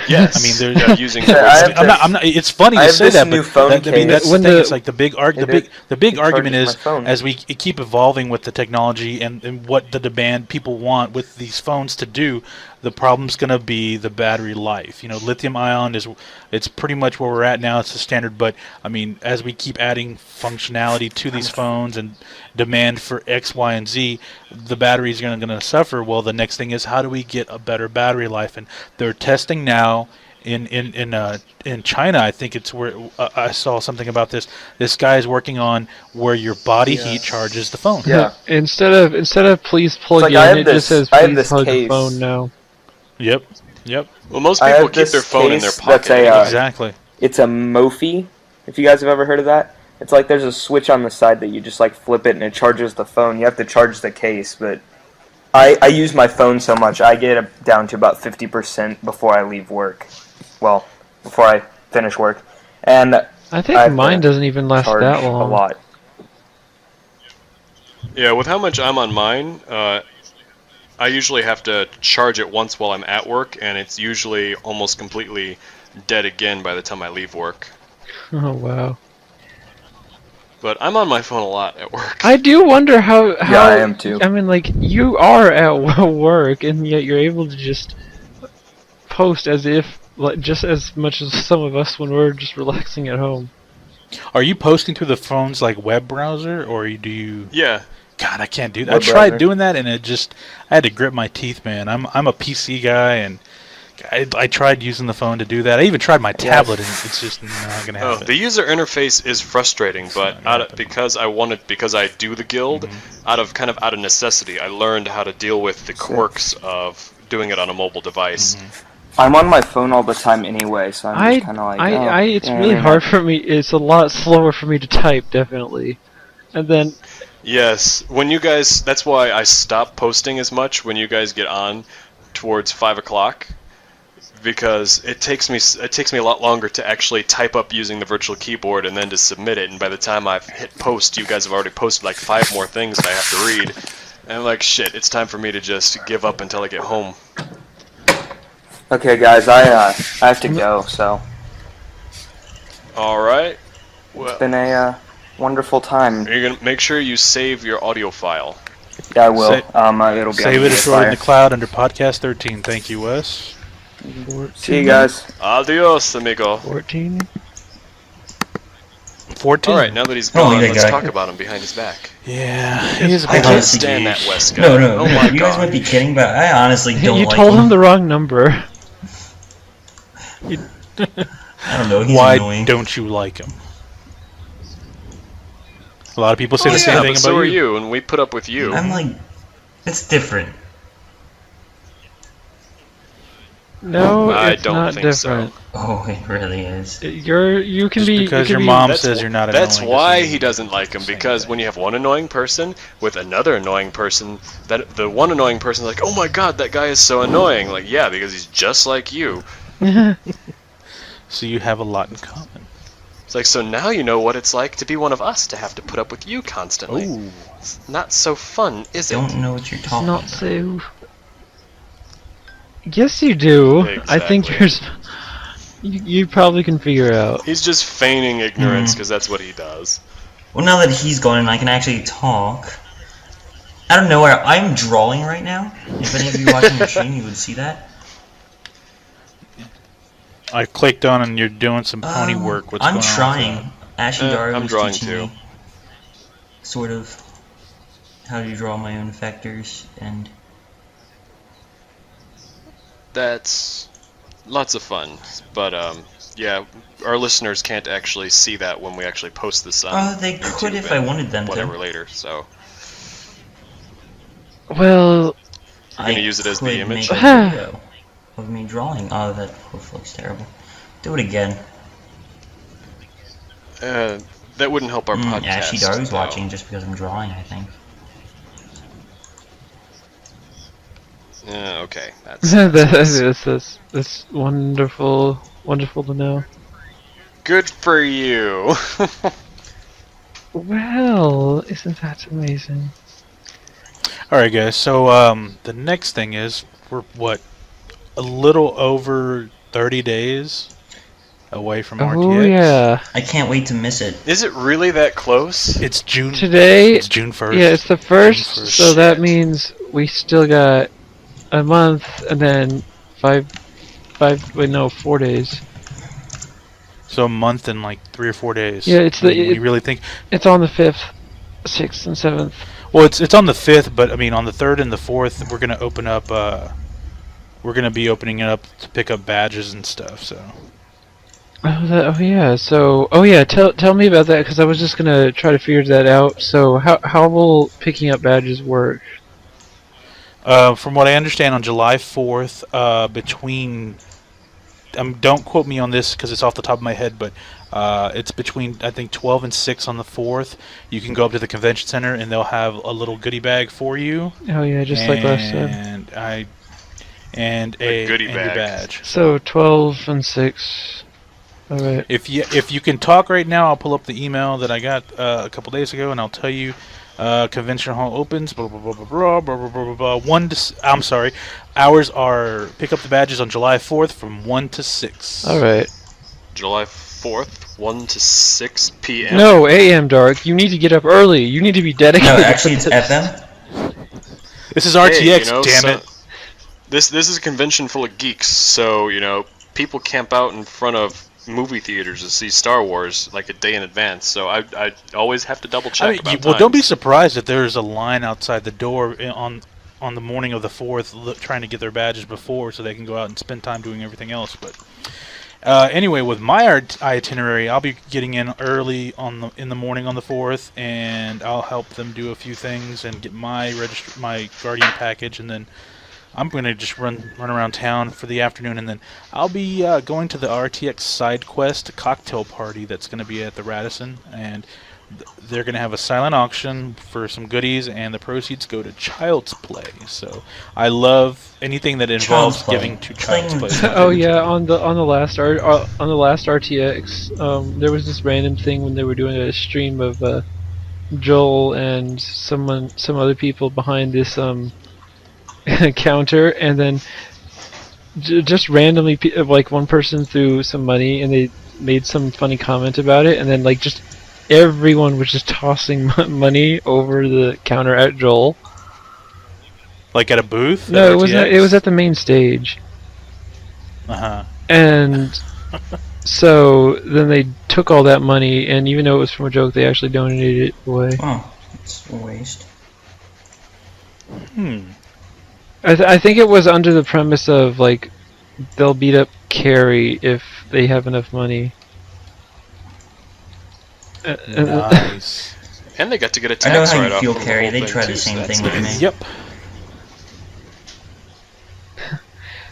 Speaker 3: Yes,
Speaker 1: I mean, they're
Speaker 3: using.
Speaker 1: I'm not. It's funny to say that,
Speaker 5: new
Speaker 1: but
Speaker 5: phone
Speaker 1: I mean, that's
Speaker 5: case.
Speaker 1: the thing. It's like the big
Speaker 5: It
Speaker 1: argument
Speaker 5: charges
Speaker 1: is
Speaker 5: my phone.
Speaker 1: as we keep evolving with the technology and what the demand people want with these phones to do, the problem's going to be the battery life. Lithium ion it's pretty much where we're at now. It's the standard, but I mean, as we keep adding functionality to these phones and demand for X, Y, and Z, the battery's going to suffer. Well, the next thing is how do we get a better battery life? And they're testing now in China. I think it's where I saw something about this. This guy is working on where your body heat charges the phone.
Speaker 5: Yeah.
Speaker 2: instead of please plug
Speaker 5: It's like,
Speaker 2: in, it just says
Speaker 5: I have
Speaker 2: please
Speaker 5: this
Speaker 2: plug the
Speaker 5: case.
Speaker 2: phone now.
Speaker 1: Yep.
Speaker 3: Well, most
Speaker 5: I
Speaker 3: people
Speaker 5: have
Speaker 3: keep their
Speaker 5: this
Speaker 3: phone in their
Speaker 5: case
Speaker 3: pocket.
Speaker 5: that's
Speaker 1: Exactly.
Speaker 5: It's a Mophie. If you guys have ever heard of that, it's like there's a switch on the side that you just like flip it and it charges the phone. You have to charge the case, but I use my phone so much I get it down to about 50% before I leave work. Well, before I finish work, and
Speaker 2: I think
Speaker 5: have
Speaker 2: mine
Speaker 5: to
Speaker 2: doesn't even last
Speaker 5: charge
Speaker 2: that long.
Speaker 5: a lot.
Speaker 3: Yeah, with how much I'm on mine, I usually have to charge it once while I'm at work, and it's usually almost completely dead again by the time I leave work.
Speaker 2: Oh wow.
Speaker 3: But I'm on my phone a lot at work.
Speaker 2: I do wonder how.
Speaker 5: Yeah, I am too.
Speaker 2: I mean, like you are at work, and yet you're able to just post as if, like, just as much as some of us when we're just relaxing at home.
Speaker 1: Are you posting through the phone's like web browser, or do you?
Speaker 3: Yeah.
Speaker 1: God, I can't do that. I
Speaker 5: Web
Speaker 1: tried
Speaker 5: browser.
Speaker 1: doing that, and I had to grip my teeth, man. I'm a PC guy, and I tried using the phone to do that. I even tried my tablet, and it's just not gonna happen.
Speaker 3: The user interface is frustrating, but because I do the guild, out of necessity, I learned how to deal with the quirks of doing it on a mobile device.
Speaker 5: I'm on my phone all the time anyway, so I'm just kind of like,
Speaker 2: it's really hard for me. It's a lot slower for me to type, definitely. And then
Speaker 3: Yes, when you guys, that's why I stop posting as much when you guys get on towards 5 o'clock, because it takes me a lot longer to actually type up using the virtual keyboard and then to submit it, and by the time I've hit post, you guys have already posted like 5 more things that I have to read, and I'm like, shit, it's time for me to just give up until I get home.
Speaker 5: okay, guys, I have to go. So
Speaker 3: Alright, well,
Speaker 5: it's been a wonderful time.
Speaker 3: you're gonna make sure you save your audio file.
Speaker 5: Yeah, I will.
Speaker 1: Sa-
Speaker 5: It'll be
Speaker 1: Save
Speaker 5: on
Speaker 1: it
Speaker 5: the
Speaker 1: and throw it in
Speaker 5: fire.
Speaker 1: the cloud under podcast 13. Thank you, Wes.
Speaker 5: See you guys.
Speaker 3: Adios, amigo.
Speaker 2: 14.
Speaker 1: 14.
Speaker 3: All right, now that he's
Speaker 4: Oh,
Speaker 3: gone,
Speaker 4: that
Speaker 3: let's
Speaker 4: guy.
Speaker 3: talk about him behind his back.
Speaker 1: Yeah, he's a
Speaker 3: I
Speaker 1: bit
Speaker 3: can't
Speaker 4: honestly-
Speaker 3: stand that West guy.
Speaker 4: No,
Speaker 3: Oh my
Speaker 4: you guys might be
Speaker 3: god.
Speaker 4: kidding, but I honestly don't
Speaker 2: You
Speaker 4: like
Speaker 2: told
Speaker 4: him.
Speaker 2: him the wrong number.
Speaker 4: I don't know, he's
Speaker 1: Why
Speaker 4: annoying.
Speaker 1: don't you like him? A lot of people say
Speaker 3: Oh
Speaker 1: the same
Speaker 3: yeah,
Speaker 1: thing
Speaker 3: but
Speaker 1: about
Speaker 3: so are
Speaker 1: you.
Speaker 3: you, and we put up with you.
Speaker 4: I'm like, it's different.
Speaker 2: No,
Speaker 3: I
Speaker 2: it's
Speaker 3: don't
Speaker 2: not
Speaker 3: think
Speaker 2: different.
Speaker 4: Oh, it really is.
Speaker 2: You can
Speaker 1: Just
Speaker 2: be
Speaker 1: because
Speaker 2: you
Speaker 1: your
Speaker 2: can
Speaker 1: mom
Speaker 3: That's
Speaker 1: says
Speaker 3: wh-
Speaker 1: you're not
Speaker 3: That's
Speaker 1: annoying
Speaker 3: why
Speaker 1: doesn't
Speaker 3: he
Speaker 1: mean
Speaker 3: doesn't like him,
Speaker 1: the same
Speaker 3: because
Speaker 1: thing.
Speaker 3: when you have one annoying person with another annoying person, that the one annoying person is like, oh my god, that guy is so annoying. Like, yeah, because he's just like you.
Speaker 2: be.
Speaker 1: So you have a lot in common.
Speaker 3: It's like, so now you know what it's like to be one of us, to have to put up with you constantly.
Speaker 1: Oh,
Speaker 3: It's not so fun, is it?
Speaker 4: Don't know what you're
Speaker 2: It's
Speaker 4: talking
Speaker 2: not
Speaker 4: about.
Speaker 2: so. Yes, you do. I think
Speaker 3: Exactly.
Speaker 2: you probably can figure out.
Speaker 3: He's just feigning ignorance because that's what he does.
Speaker 4: Well, now that he's gone and I can actually talk, out of nowhere, I'm drawing right now. If any of you watching the stream, you would see that.
Speaker 1: I clicked on and you're doing some pony work. What's
Speaker 4: I'm
Speaker 1: going on?
Speaker 4: trying. Ashy Dari
Speaker 3: I'm
Speaker 4: was
Speaker 3: drawing
Speaker 4: teaching
Speaker 3: too.
Speaker 4: me sort of how to draw my own vectors, and
Speaker 3: That's lots of fun, but yeah, our listeners can't actually see that when we actually post this on
Speaker 4: they could
Speaker 3: YouTube
Speaker 4: if I
Speaker 3: and
Speaker 4: wanted them
Speaker 3: whatever
Speaker 4: to.
Speaker 3: later. So
Speaker 2: Well,
Speaker 3: you're gonna use it as the
Speaker 4: could
Speaker 3: image.
Speaker 4: make a video of me drawing. Oh, that poof looks terrible. Do it again.
Speaker 3: That wouldn't help our podcast.
Speaker 4: Ashy Dari's
Speaker 3: though.
Speaker 4: watching just because I'm drawing, I think.
Speaker 3: Okay, that's
Speaker 2: that's wonderful, wonderful to know.
Speaker 3: good for you.
Speaker 2: Well, isn't that amazing?
Speaker 1: All right, guys. So the next thing is we're a little over 30 days away from RTX.
Speaker 2: Oh yeah,
Speaker 4: I can't wait to miss it.
Speaker 3: Is it really that close?
Speaker 1: It's June.
Speaker 2: today.
Speaker 1: It's June 1st.
Speaker 2: Yeah, it's the first,
Speaker 1: June 1st.
Speaker 2: so that
Speaker 3: Shit.
Speaker 2: means we still got a month and then 4 days.
Speaker 1: So a month and like 3 or 4 days.
Speaker 2: Yeah, it's
Speaker 1: when you really think.
Speaker 2: It's on the 5th, 6th, and 7th.
Speaker 1: Well, it's on the 5th, but I mean on the 3rd and the 4th we're gonna open up. We're gonna be opening it up to pick up badges and stuff. So.
Speaker 2: Oh yeah. So tell me about that because I was just gonna try to figure that out. So how will picking up badges work?
Speaker 1: From what I understand, on July 4th, between don't quote me on this because it's off the top of my head, but it's between I think 12 and 6 on the 4th. You can go up to the convention center and they'll have a little goodie bag for you.
Speaker 2: Oh yeah, just like last time.
Speaker 1: And
Speaker 3: A
Speaker 1: a
Speaker 3: goodie
Speaker 1: and your
Speaker 3: bag.
Speaker 1: badge.
Speaker 2: So 12 and 6. All right.
Speaker 1: If you can talk right now, I'll pull up the email that I got a couple days ago, and I'll tell you. Convention hall opens. Blah blah blah blah blah blah blah blah blah. I'm sorry. Hours are pick up the badges on July 4th from 1 to 6.
Speaker 2: All right.
Speaker 3: July 4th, 1 to 6 p.m.
Speaker 2: No, AM Dark. You need to get up early. You need to be dedicated.
Speaker 4: No, actually, it's FM.
Speaker 1: This is RTX.
Speaker 3: Hey, you know,
Speaker 1: damn
Speaker 3: so-
Speaker 1: it.
Speaker 3: This is a convention full of geeks, so people camp out in front of movie theaters to see Star Wars like a day in advance. So I always have to double check about
Speaker 1: Well, don't be
Speaker 3: times.
Speaker 1: surprised if there's a line outside the door on the morning of the 4th, trying to get their badges before, so they can go out and spend time doing everything else. But anyway, with my itinerary, I'll be getting in early in the morning on the 4th, and I'll help them do a few things and get my my Guardian package, and then I'm going to just run around town for the afternoon, and then I'll be going to the RTX side quest cocktail party that's going to be at the Radisson, and they're going to have a silent auction for some goodies, and the proceeds go to Child's Play. So I love anything that involves
Speaker 4: Child's Play.
Speaker 1: giving to Child's
Speaker 4: Playing
Speaker 1: Play.
Speaker 2: Oh yeah, on the last RTX, there was this random thing when they were doing a stream of Joel and some other people behind this counter, and then just randomly like one person threw some money and they made some funny comment about it, and then like just everyone was just tossing money over the counter at Joel.
Speaker 1: Like at a booth?
Speaker 2: No, it was at the main stage.
Speaker 1: Uh-huh.
Speaker 2: And So then they took all that money, and even though it was from a joke, they actually donated it away.
Speaker 4: Oh, it's a waste.
Speaker 2: I think it was under the premise of like they'll beat up Carrie if they have enough money.
Speaker 1: Nice.
Speaker 3: And they got to get a
Speaker 4: I know
Speaker 3: tax
Speaker 4: how you
Speaker 3: write-off
Speaker 4: feel,
Speaker 3: from the
Speaker 4: Carrie.
Speaker 3: whole
Speaker 4: They
Speaker 3: thing,
Speaker 4: tried
Speaker 3: too,
Speaker 4: the
Speaker 3: so
Speaker 4: same
Speaker 3: that's
Speaker 4: thing with
Speaker 3: nice.
Speaker 4: me.
Speaker 1: Yep.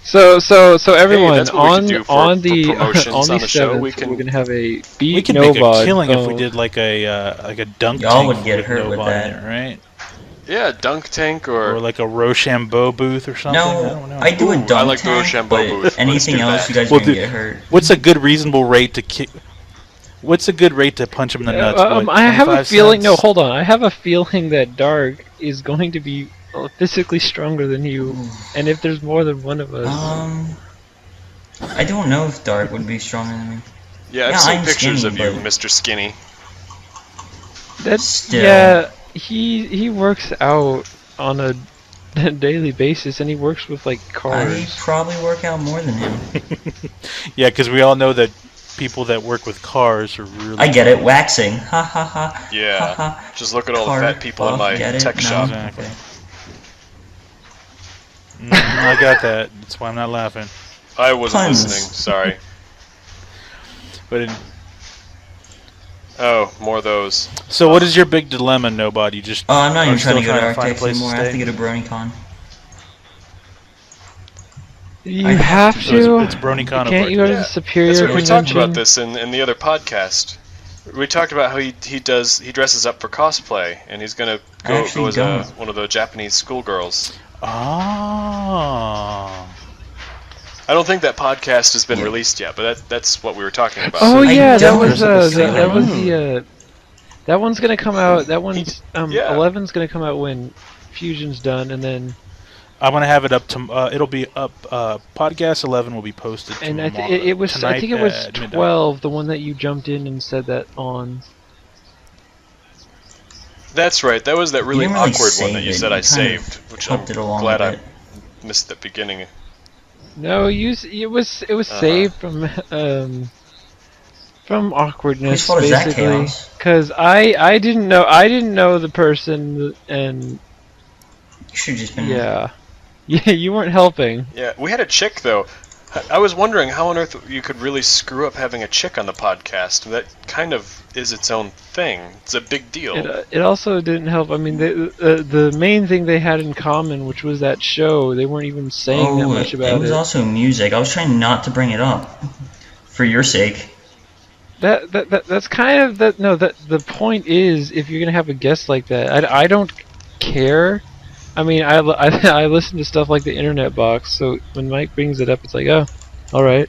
Speaker 2: So everyone
Speaker 3: that's what we
Speaker 2: on
Speaker 3: could do
Speaker 2: on
Speaker 3: for
Speaker 2: the
Speaker 3: promotions
Speaker 2: on
Speaker 3: on
Speaker 2: the
Speaker 3: the show.
Speaker 2: 7th,
Speaker 3: We can-
Speaker 2: we're gonna have a
Speaker 1: We
Speaker 2: beat
Speaker 1: could make a
Speaker 2: Novod.
Speaker 1: killing if we did like a dunk
Speaker 4: Y'all
Speaker 1: tank
Speaker 4: would get
Speaker 1: with
Speaker 4: hurt with
Speaker 1: Novod
Speaker 4: that.
Speaker 1: in it, right?
Speaker 3: Yeah, dunk tank
Speaker 1: Or like a Rochambeau booth or something. I don't know.
Speaker 4: No, I do a
Speaker 3: Ooh, I
Speaker 4: dunk
Speaker 3: like the
Speaker 4: tank,
Speaker 3: Rochambeau
Speaker 4: but
Speaker 3: booth. Let's
Speaker 4: anything
Speaker 3: do
Speaker 4: else,
Speaker 3: that.
Speaker 4: you guys are
Speaker 1: Well,
Speaker 4: gonna
Speaker 1: dude,
Speaker 4: get hurt.
Speaker 1: What's a good reasonable rate to kick? What's a good rate to punch him in the nuts? What,
Speaker 2: I have a
Speaker 1: 25
Speaker 2: feeling. No,
Speaker 1: cents?
Speaker 2: hold on. I have a feeling that Dark is going to be physically stronger than you, and if there's more than one of us,
Speaker 4: I don't know if Dark would be stronger than me.
Speaker 3: Yeah, I've
Speaker 4: Yeah,
Speaker 3: seen
Speaker 4: I'm
Speaker 3: pictures
Speaker 4: skinny,
Speaker 3: of you,
Speaker 4: but-
Speaker 3: Mr. Skinny.
Speaker 2: that's
Speaker 4: Still.
Speaker 2: yeah. He works out on a daily basis, and he works with like
Speaker 4: I
Speaker 2: cars.
Speaker 4: probably work out more than him.
Speaker 1: Yeah, because we all know that people that work with cars are really.
Speaker 4: I get it, waxing. Ha ha ha.
Speaker 3: Yeah.
Speaker 4: Ha, ha.
Speaker 3: Just look at all
Speaker 4: Car
Speaker 3: the fat people in
Speaker 4: buff,
Speaker 3: my
Speaker 4: get it?
Speaker 3: tech
Speaker 4: No?
Speaker 3: shop.
Speaker 1: Exactly.
Speaker 4: Okay.
Speaker 1: I got that. That's why I'm not laughing.
Speaker 3: I wasn't
Speaker 4: Puns.
Speaker 3: listening. Sorry.
Speaker 1: But
Speaker 3: Oh, more of those.
Speaker 1: so, what is your big dilemma, Nobody? You just
Speaker 4: Oh, I'm not
Speaker 1: are
Speaker 4: even trying to
Speaker 1: still
Speaker 4: go to
Speaker 1: find a
Speaker 4: Arctic
Speaker 1: place
Speaker 4: anymore. I have to
Speaker 1: stay?
Speaker 4: go to BronyCon.
Speaker 2: You
Speaker 4: I
Speaker 2: have
Speaker 1: So
Speaker 2: to.
Speaker 1: it's BronyCon
Speaker 2: Can't
Speaker 1: over
Speaker 2: you go to
Speaker 3: Yeah,
Speaker 2: the Superior
Speaker 3: That's what we talked
Speaker 2: Convention?
Speaker 3: about this in the other podcast. We talked about how he dresses up for cosplay, and he's gonna
Speaker 4: I
Speaker 3: go
Speaker 4: actually
Speaker 3: as
Speaker 4: don't.
Speaker 3: one of the Japanese schoolgirls.
Speaker 1: Oh.
Speaker 3: I don't think that podcast has been
Speaker 4: Yeah.
Speaker 3: released yet, but that's what we were talking about.
Speaker 2: Oh
Speaker 4: I
Speaker 2: yeah, that
Speaker 4: don't
Speaker 2: was
Speaker 4: understand
Speaker 2: that was
Speaker 4: that.
Speaker 2: that one's gonna come out. That one's
Speaker 3: Yeah.
Speaker 2: 11's gonna come out when Fusion's done, and then
Speaker 1: I'm gonna have it up to. It'll be up. Podcast 11 will be posted.
Speaker 2: and I
Speaker 1: tomorrow,
Speaker 2: it was I
Speaker 1: tonight
Speaker 2: think it was
Speaker 1: at midnight.
Speaker 2: 12, the one that you jumped in and said that on.
Speaker 3: That's right. That was that really
Speaker 4: didn't really
Speaker 3: awkward one
Speaker 4: save
Speaker 3: that you
Speaker 4: it,
Speaker 3: said
Speaker 4: you
Speaker 3: I
Speaker 4: kind
Speaker 3: saved,
Speaker 4: of
Speaker 3: which I'm
Speaker 4: helped it along
Speaker 3: glad
Speaker 4: a
Speaker 3: I
Speaker 4: bit.
Speaker 3: missed the beginning.
Speaker 2: No, it was saved from awkwardness
Speaker 4: Whose fault is that,
Speaker 2: basically.
Speaker 4: Chaos?
Speaker 2: Because I didn't know the person, and
Speaker 4: You should have just been.
Speaker 2: yeah, you weren't helping.
Speaker 3: Yeah, we had a chick though. I was wondering how on earth you could really screw up having a chick on the podcast. That kind of is its own thing. It's a big deal.
Speaker 2: It also didn't help. I mean, the main thing they had in common, which was that show, they weren't even saying that much
Speaker 4: it
Speaker 2: about
Speaker 4: was
Speaker 2: it.
Speaker 4: also music. I was trying not to bring it up. For your sake.
Speaker 2: That's kind of that. No, that the point is, if you're gonna have a guest like that, I don't care. I mean, I listen to stuff like the Internet Box, so when Mike brings it up, it's like, oh, all right.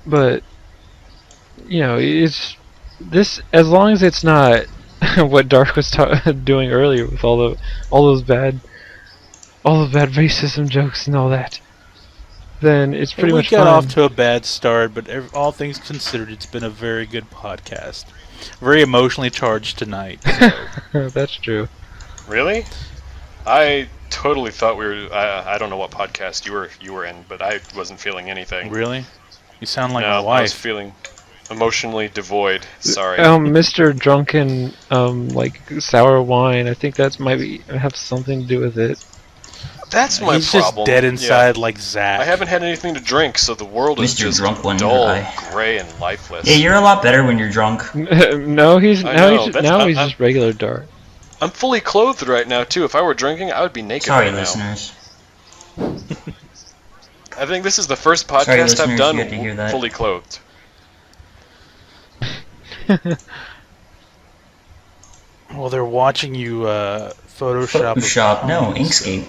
Speaker 2: But you know, it's this as long as it's not what Dark was doing earlier with all those bad racism jokes and all that. Then it's pretty
Speaker 1: we
Speaker 2: much
Speaker 1: got
Speaker 2: fine.
Speaker 1: off to a bad start, but all things considered, it's been a very good podcast. Very emotionally charged tonight. So.
Speaker 2: That's true.
Speaker 3: Really? I totally thought we were. I don't know what podcast you were in, but I wasn't feeling anything.
Speaker 1: Really? You sound like
Speaker 3: no,
Speaker 1: my
Speaker 3: I was
Speaker 1: wife.
Speaker 3: feeling emotionally devoid. Sorry.
Speaker 2: Mr. Drunken, like sour wine. I think that's might have something to do with it.
Speaker 3: That's my
Speaker 1: He's
Speaker 3: problem.
Speaker 1: just dead
Speaker 3: Yeah.
Speaker 1: inside like Zach.
Speaker 3: I haven't had anything to drink, so the world is
Speaker 4: Mr.
Speaker 3: just
Speaker 4: Drunk One,
Speaker 3: dull,
Speaker 4: I-
Speaker 3: gray, and lifeless.
Speaker 4: Yeah, you're a lot better when you're drunk.
Speaker 2: No, he's
Speaker 3: I
Speaker 2: now
Speaker 3: know,
Speaker 2: he's
Speaker 3: that's-
Speaker 2: he's
Speaker 3: I-
Speaker 2: just regular Dark.
Speaker 3: I'm fully clothed right now too. If I were drinking, I would be naked
Speaker 4: Sorry,
Speaker 3: right
Speaker 4: listeners.
Speaker 3: now. I think this is the first
Speaker 4: Sorry,
Speaker 3: podcast
Speaker 4: listeners,
Speaker 3: I've done
Speaker 4: you had to hear that.
Speaker 3: fully clothed.
Speaker 1: Well, they're watching you Photoshop.
Speaker 4: Photoshop, no, Inkscape.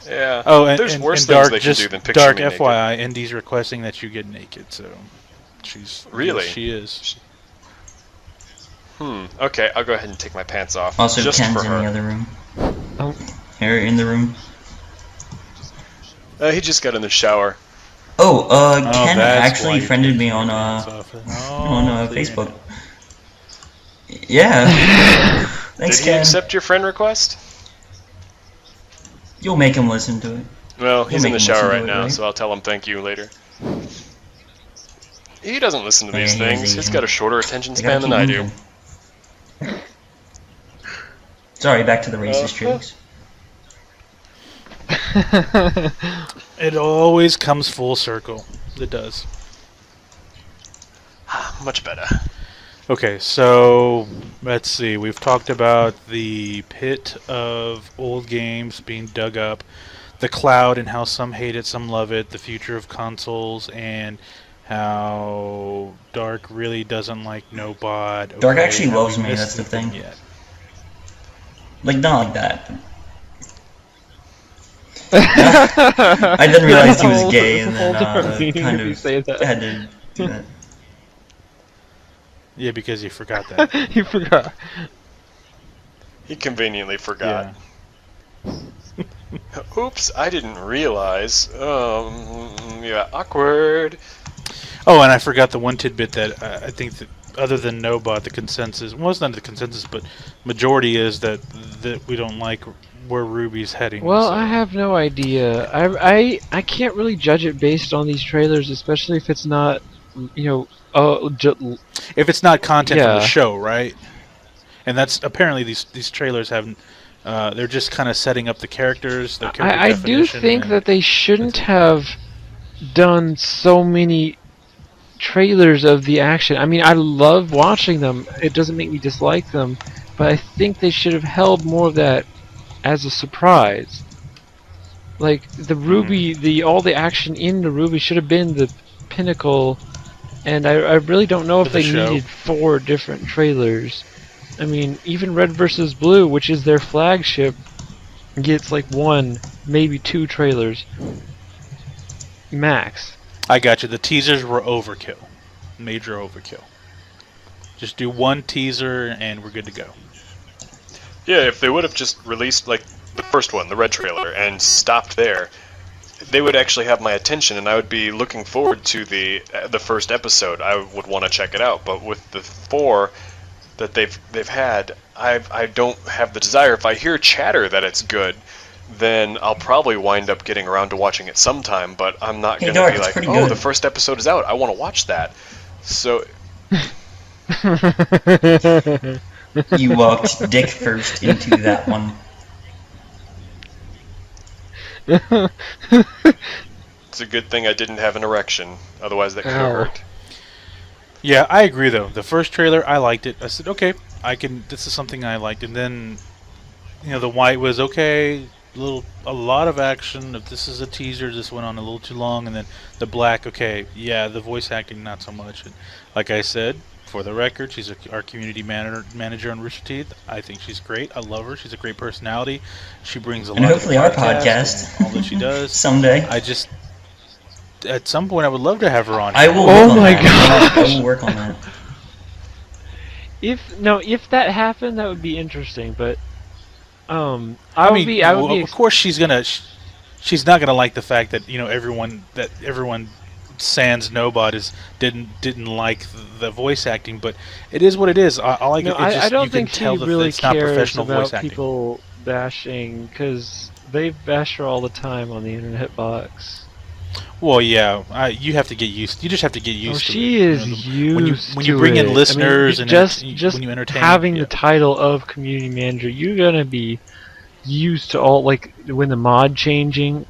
Speaker 3: Yeah.
Speaker 1: Oh, and,
Speaker 3: there's
Speaker 1: and,
Speaker 3: worse
Speaker 1: and
Speaker 3: things
Speaker 1: Dark,
Speaker 3: they can
Speaker 1: just
Speaker 3: do than picture
Speaker 1: Dark
Speaker 3: me naked.
Speaker 1: FYI, Indy's requesting that you get naked, so she's
Speaker 3: Really?
Speaker 1: yes, she is.
Speaker 3: Okay, I'll go ahead and take my pants off.
Speaker 4: Also,
Speaker 3: just
Speaker 4: Ken's
Speaker 3: for
Speaker 4: in
Speaker 3: her.
Speaker 4: the other room.
Speaker 2: Oh.
Speaker 4: Here, in the room.
Speaker 3: He just got in the shower.
Speaker 4: Oh, Ken
Speaker 1: that's why
Speaker 4: actually
Speaker 1: you're
Speaker 4: friended
Speaker 1: taking
Speaker 4: me
Speaker 1: your
Speaker 4: on,
Speaker 1: pants off.
Speaker 4: on
Speaker 1: please.
Speaker 4: Facebook. Yeah. Thanks,
Speaker 3: Did he
Speaker 4: Ken.
Speaker 3: accept your friend request?
Speaker 4: You'll make him listen to it.
Speaker 3: Well, he's in
Speaker 4: make
Speaker 3: the
Speaker 4: him
Speaker 3: shower
Speaker 4: listen to
Speaker 3: right
Speaker 4: it,
Speaker 3: now,
Speaker 4: right?
Speaker 3: so I'll tell him thank you later. He doesn't listen to these
Speaker 4: Yeah, he is
Speaker 3: things. He's
Speaker 4: Asian.
Speaker 3: got a shorter attention
Speaker 4: They gotta
Speaker 3: span than
Speaker 4: keep
Speaker 3: I do.
Speaker 4: moving. Sorry, back to the racist jokes.
Speaker 1: It always comes full circle. It does.
Speaker 3: Much better.
Speaker 1: Okay, so let's see. We've talked about the pit of old games being dug up, the cloud and how some hate it, some love it, the future of consoles, and how Dark really doesn't like Nobot.
Speaker 4: Dark
Speaker 1: Okay,
Speaker 4: actually
Speaker 1: have
Speaker 4: loves
Speaker 1: we
Speaker 4: me,
Speaker 1: missed
Speaker 4: that's the
Speaker 1: anything
Speaker 4: thing.
Speaker 1: Yet?
Speaker 4: Like, not like that. I didn't realize he was gay, and then kind of
Speaker 2: say that.
Speaker 4: had to do that.
Speaker 1: Yeah, because you forgot that.
Speaker 2: You forgot.
Speaker 3: He conveniently forgot.
Speaker 1: Yeah.
Speaker 3: Oops, I didn't realize. Yeah, awkward.
Speaker 1: Oh, and I forgot the one tidbit that I think that other than Nobot, the consensus, well, it's not the consensus, but majority is that we don't like where Ruby's heading.
Speaker 2: Well,
Speaker 1: so.
Speaker 2: I have no idea. I can't really judge it based on these trailers, especially if it's not,
Speaker 1: If it's not content from the
Speaker 2: Yeah.
Speaker 1: show, right? And that's apparently these trailers haven't. They're just kind of setting up the characters. Their character
Speaker 2: I do
Speaker 1: definition,
Speaker 2: think
Speaker 1: and
Speaker 2: that they shouldn't have done so many trailers of the action. I mean, I love watching them. It doesn't make me dislike them, but I think they should have held more of that as a surprise. Like the Ruby, all the action in the Ruby should have been the pinnacle, and I really don't know if
Speaker 1: For the
Speaker 2: they
Speaker 1: show.
Speaker 2: needed 4 different trailers. I mean, even Red vs. Blue, which is their flagship, gets like 1, maybe 2 trailers max.
Speaker 1: I got you. The teasers were overkill, major overkill. Just do one teaser and we're good to go.
Speaker 3: Yeah, if they would have just released like the first one, the red trailer, and stopped there, they would actually have my attention, and I would be looking forward to the first episode. I would want to check it out. But with the 4 that they've had, I don't have the desire. If I hear chatter that it's good, then I'll probably wind up getting around to watching it sometime. But I'm not
Speaker 4: Hey,
Speaker 3: going to
Speaker 4: Dark,
Speaker 3: be
Speaker 4: it's
Speaker 3: like,
Speaker 4: pretty
Speaker 3: oh,
Speaker 4: good.
Speaker 3: the first episode is out. I want to watch that. So
Speaker 4: You walked dick first into that one.
Speaker 3: it's a good thing I didn't have an erection. Otherwise, that could have
Speaker 2: Ow.
Speaker 3: hurt.
Speaker 1: Yeah, I agree though. The first trailer, I liked it. I said, okay, I can. This is something I liked. And then, the white was okay. A lot of action. If this is a teaser, this went on a little too long. And then the black, okay, yeah, the voice acting not so much. And like I said, for the record, she's our community manager on Rooster Teeth. I think she's great. I love her. She's a great personality. She brings a
Speaker 4: And
Speaker 1: lot
Speaker 4: hopefully
Speaker 1: to
Speaker 4: our
Speaker 1: the podcast
Speaker 4: podcast.
Speaker 1: and all that she does.
Speaker 4: Someday.
Speaker 1: I just, at some point, I would love to have her on.
Speaker 4: I will
Speaker 2: Oh
Speaker 4: work on
Speaker 2: my
Speaker 4: that. I
Speaker 2: gosh.
Speaker 4: will work on that.
Speaker 2: If that happened, that would be interesting. But I
Speaker 1: I
Speaker 2: would
Speaker 1: mean,
Speaker 2: be. I would be.
Speaker 1: of course she's gonna. She's not gonna like the fact that everyone sans Nobot didn't like the voice acting, but it is what it is. All I,
Speaker 2: No,
Speaker 1: it just,
Speaker 2: I don't
Speaker 1: you can
Speaker 2: think she
Speaker 1: tell that
Speaker 2: really
Speaker 1: it's not
Speaker 2: cares
Speaker 1: professional voice
Speaker 2: about
Speaker 1: acting.
Speaker 2: people bashing, because they bash her all the time on the internet box.
Speaker 1: Well, yeah, you have to get used. You just have to get used to
Speaker 2: She
Speaker 1: it.
Speaker 2: is used
Speaker 1: when
Speaker 2: to
Speaker 1: you bring
Speaker 2: it.
Speaker 1: in listeners and
Speaker 2: just
Speaker 1: when you entertain
Speaker 2: having
Speaker 1: yeah.
Speaker 2: the title of community manager, you're gonna be used to all, like when the mod changing.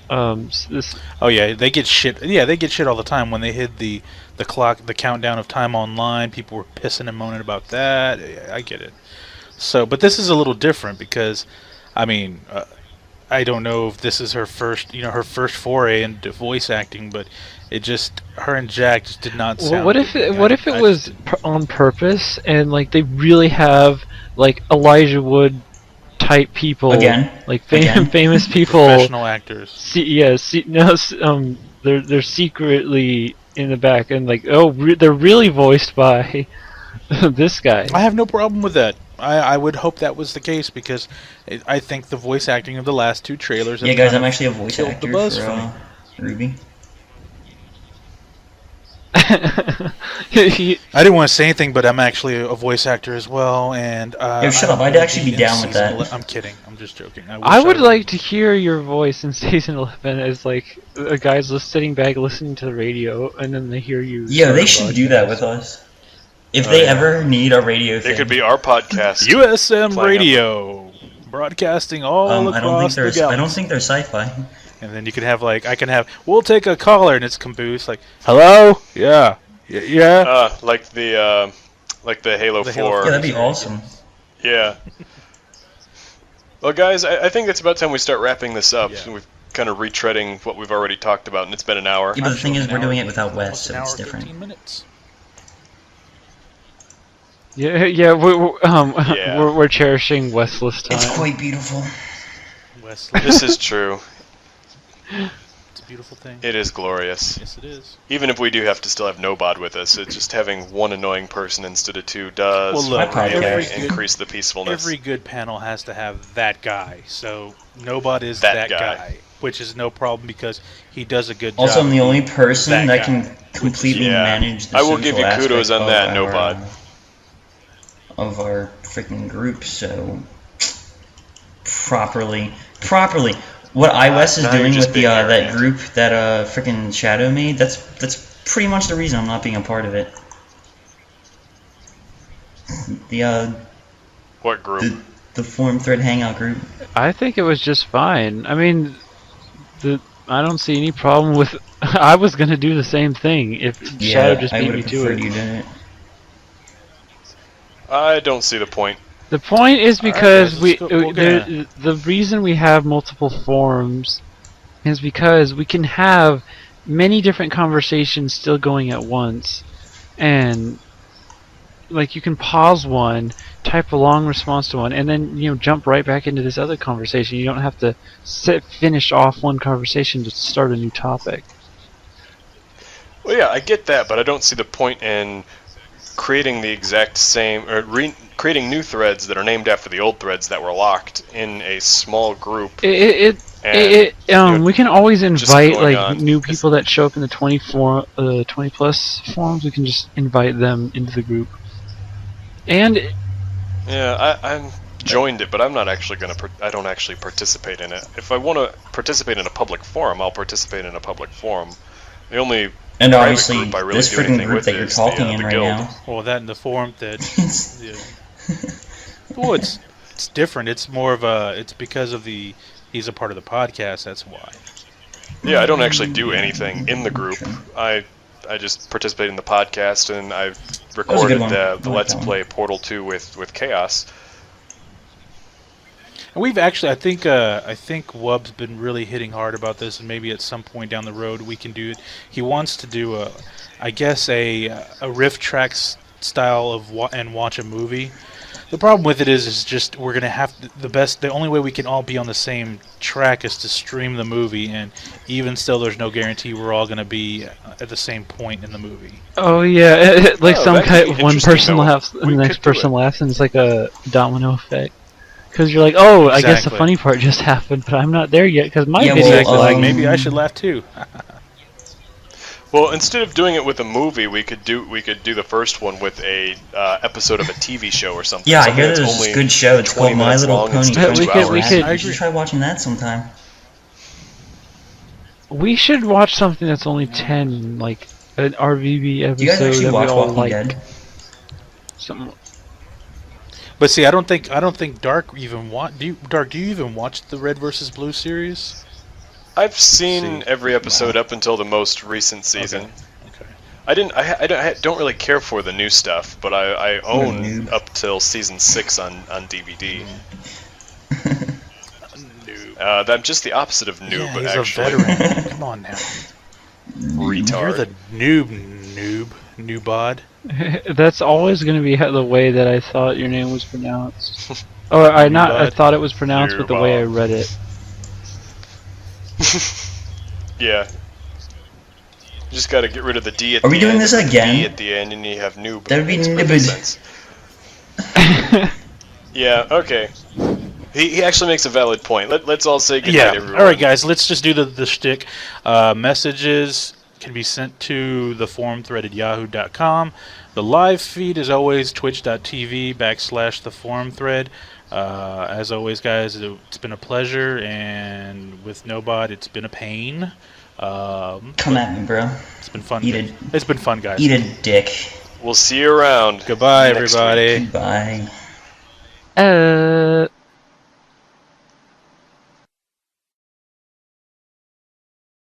Speaker 2: This
Speaker 1: Oh yeah, they get shit. Yeah, they get shit all the time when they hit the clock, the countdown of time online. People were pissing and moaning about that. Yeah, I get it. So, but this is a little different because, I mean, I don't know if this is her first foray into voice acting, but it just her and Jack just did not sound.
Speaker 2: what if
Speaker 1: good.
Speaker 2: it
Speaker 1: I
Speaker 2: was
Speaker 1: just
Speaker 2: on purpose and like they really have like Elijah Wood type people
Speaker 4: Again.
Speaker 2: like
Speaker 4: Again.
Speaker 2: famous people.
Speaker 1: professional actors.
Speaker 2: They're secretly in the back and like they're really voiced by this guy.
Speaker 1: I have no problem with that. I would hope that was the case because I think the voice acting of the last 2 trailers.
Speaker 4: Yeah,
Speaker 1: have
Speaker 4: guys,
Speaker 1: kind
Speaker 4: I'm
Speaker 1: of
Speaker 4: actually a voice
Speaker 1: killed the
Speaker 4: actor
Speaker 1: buzz
Speaker 4: for
Speaker 1: for me.
Speaker 4: Ruby.
Speaker 2: He-
Speaker 1: I didn't want to say anything, but I'm actually a voice actor as well, and
Speaker 4: Yo, shut up.
Speaker 1: I'm
Speaker 4: I'd
Speaker 1: gonna
Speaker 4: actually be
Speaker 1: in
Speaker 4: down with
Speaker 1: season
Speaker 4: that.
Speaker 1: I'm kidding. I'm just joking.
Speaker 2: I would
Speaker 1: wish
Speaker 2: like to hear your voice in season 11 as like a guy's just sitting back listening to the radio, and then they hear you.
Speaker 4: Yo,
Speaker 2: start
Speaker 4: they
Speaker 2: a
Speaker 4: should do that with
Speaker 2: broadcast.
Speaker 4: us. If
Speaker 1: Oh,
Speaker 4: they
Speaker 1: yeah.
Speaker 4: ever need a radio
Speaker 3: It
Speaker 4: thing.
Speaker 3: could be our podcast.
Speaker 1: USM
Speaker 3: Playing
Speaker 1: Radio, broadcasting all
Speaker 4: I don't
Speaker 1: across
Speaker 4: think
Speaker 1: the
Speaker 4: they're. I don't
Speaker 1: galaxy.
Speaker 4: think they're sci-fi.
Speaker 1: And then you can have like I can have. We'll take a caller, and it's Caboose. Like, hello, yeah, yeah.
Speaker 3: Like the Halo
Speaker 1: The Halo
Speaker 3: 4.
Speaker 4: Yeah, that'd be awesome.
Speaker 3: Yeah. Well, guys, I think it's about time we start wrapping this up.
Speaker 1: Yeah.
Speaker 3: We've kind of retreading what we've already talked about, and it's been an hour.
Speaker 4: Yeah, but the thing is,
Speaker 1: An
Speaker 4: we're
Speaker 1: hour-
Speaker 4: doing it without Wes,
Speaker 1: almost
Speaker 4: so
Speaker 1: an
Speaker 4: it's
Speaker 1: hour,
Speaker 4: different.
Speaker 1: 15 minutes.
Speaker 2: Yeah,
Speaker 3: Yeah.
Speaker 2: we're cherishing Westless time.
Speaker 4: It's quite beautiful.
Speaker 1: Wesley,
Speaker 3: This is true.
Speaker 1: it's a beautiful thing.
Speaker 3: It is glorious.
Speaker 1: Yes, it is.
Speaker 3: Even if we do have to still have Nobod with us, it's just having one annoying person instead of two does
Speaker 1: Well, look,
Speaker 4: every
Speaker 3: really
Speaker 4: good-
Speaker 3: increase the peacefulness.
Speaker 1: Every good panel has to have that guy. So nobody is
Speaker 3: That
Speaker 1: that,
Speaker 3: guy.
Speaker 1: guy, which is no problem because he does a good job.
Speaker 4: Also, I'm the only person
Speaker 1: that
Speaker 4: that
Speaker 1: guy,
Speaker 4: can completely
Speaker 3: Yeah.
Speaker 4: manage the
Speaker 3: I will
Speaker 4: social
Speaker 3: give you kudos
Speaker 4: aspect
Speaker 3: on that,
Speaker 4: of our,
Speaker 3: Nobod.
Speaker 4: Of our freaking group, so properly. What iWest is
Speaker 3: now you're
Speaker 4: doing
Speaker 3: just
Speaker 4: with the
Speaker 3: being
Speaker 4: that
Speaker 3: arrogant.
Speaker 4: group that freaking Shadow made, that's pretty much the reason I'm not being a part of it. The
Speaker 3: What group?
Speaker 4: the forum thread hangout group.
Speaker 2: I think it was just fine. I mean, I don't see any problem with. I was gonna do the same thing if Shadow just
Speaker 4: I
Speaker 2: beat
Speaker 4: would
Speaker 2: me
Speaker 4: have
Speaker 2: to
Speaker 4: preferred
Speaker 2: it.
Speaker 4: you did it.
Speaker 3: I don't see the point.
Speaker 2: The point is
Speaker 1: All right,
Speaker 2: because
Speaker 1: guys, let's go- we'll
Speaker 2: the reason we have multiple forums is because we can have many different conversations still going at once, and like you can pause one, type a long response to one, and then jump right back into this other conversation. You don't have to finish off one conversation to start a new topic.
Speaker 3: Well, yeah, I get that, but I don't see the point in creating the exact same or creating new threads that are named after the old threads that were locked in a small group. And,
Speaker 2: We can always
Speaker 3: just
Speaker 2: invite
Speaker 3: going
Speaker 2: like
Speaker 3: on.
Speaker 2: new people that show up in the 20 plus forums. We can just invite them into the group. And
Speaker 3: Yeah, I'm joined it, but I'm not actually gonna. I don't actually participate in it. If I want to participate in a public forum, I'll participate in a public forum. The only
Speaker 4: And
Speaker 3: private
Speaker 4: obviously,
Speaker 3: group I really
Speaker 4: this
Speaker 3: do
Speaker 4: freaking
Speaker 3: anything
Speaker 4: group
Speaker 3: with
Speaker 4: that you're
Speaker 3: is
Speaker 4: talking in
Speaker 3: the
Speaker 4: right
Speaker 3: guild.
Speaker 4: now.
Speaker 1: Well, that in the form that. Yeah. Well, it's different. It's more of a. It's because of he's a part of the podcast. That's why.
Speaker 3: Yeah, I don't actually do anything in the group. I just participate in the podcast, and I've recorded
Speaker 4: one. I
Speaker 3: the
Speaker 4: like
Speaker 3: Let's
Speaker 4: that one.
Speaker 3: Play Portal 2 with Chaos.
Speaker 1: And we've actually, I think Wub's been really hitting hard about this, and maybe at some point down the road we can do it. He wants to do a riff tracks style of and watch a movie. The problem with it is just we're gonna have the only way we can all be on the same track is to stream the movie, and even still, there's no guarantee we're all gonna be at the same point in the movie.
Speaker 2: oh yeah, like
Speaker 3: Oh,
Speaker 2: some
Speaker 3: that could
Speaker 2: kind
Speaker 3: be
Speaker 2: one
Speaker 3: interesting,
Speaker 2: person
Speaker 3: though.
Speaker 2: laughs
Speaker 3: We
Speaker 2: and the
Speaker 3: could
Speaker 2: next
Speaker 3: do
Speaker 2: person
Speaker 3: it.
Speaker 2: laughs, and it's like a domino effect. Because you're like, oh, I guess the
Speaker 1: Exactly.
Speaker 2: funny part just happened, but I'm not there yet because my
Speaker 4: Yeah,
Speaker 2: video.
Speaker 4: well,
Speaker 1: Exactly. Like
Speaker 4: um,
Speaker 1: maybe I should laugh too.
Speaker 3: Well, instead of doing it with a movie, we could do the first one with a episode of a TV show or something.
Speaker 4: Yeah, I
Speaker 3: something
Speaker 4: hear
Speaker 3: that's
Speaker 4: there's
Speaker 3: only
Speaker 4: this good show. It's
Speaker 3: 20
Speaker 4: called My
Speaker 3: minutes
Speaker 4: Little
Speaker 3: long
Speaker 4: Pony.
Speaker 3: instead of
Speaker 2: We
Speaker 3: 2
Speaker 2: could- we
Speaker 3: hours.
Speaker 2: could-
Speaker 4: You should try watching that sometime.
Speaker 2: We should watch something that's only 10, like an RVB episode
Speaker 4: Do you guys actually
Speaker 2: that
Speaker 4: watch
Speaker 2: we all
Speaker 4: Walking
Speaker 2: like.
Speaker 4: Dead?
Speaker 2: Something.
Speaker 1: But see, I don't think Dark even Dark. Do you even watch the Red versus Blue series?
Speaker 3: I've seen
Speaker 1: See.
Speaker 3: every episode up until the most recent season.
Speaker 1: Okay.
Speaker 3: I don't really care for the new stuff, but I own
Speaker 4: noob.
Speaker 3: up till season 6 on DVD.
Speaker 1: Noob.
Speaker 3: I'm just the opposite of noob,
Speaker 1: Yeah, he's
Speaker 3: actually.
Speaker 1: a veteran. Come on now.
Speaker 3: Retard.
Speaker 1: You're the noobod.
Speaker 2: That's always going to be the way that I thought your name was pronounced. Or I
Speaker 1: Newbud.
Speaker 2: thought it was pronounced, but the way I read it.
Speaker 3: Yeah. You just gotta get rid of the D at
Speaker 4: Are
Speaker 3: the
Speaker 4: we doing
Speaker 3: end,
Speaker 4: this
Speaker 3: and the
Speaker 4: again?
Speaker 3: D at the end, and you have noob.
Speaker 4: That would be
Speaker 3: Makes perfect
Speaker 4: nibbid.
Speaker 3: sense. Yeah, okay. He actually makes a valid point. Let's all say goodnight,
Speaker 1: Yeah.
Speaker 3: everyone.
Speaker 1: All right, guys. Let's just do the shtick. Messages. can be sent to the forum thread at yahoo.com. The live feed is always twitch.tv/the forum thread. As always, guys, it's been a pleasure, and with Nobot, it's been a pain.
Speaker 4: Come at me, bro.
Speaker 1: It's been fun.
Speaker 4: Eat it.
Speaker 1: It's been fun, guys.
Speaker 4: Eat a dick.
Speaker 3: We'll see you around.
Speaker 1: Goodbye,
Speaker 3: next
Speaker 1: everybody.
Speaker 3: week.
Speaker 4: Bye.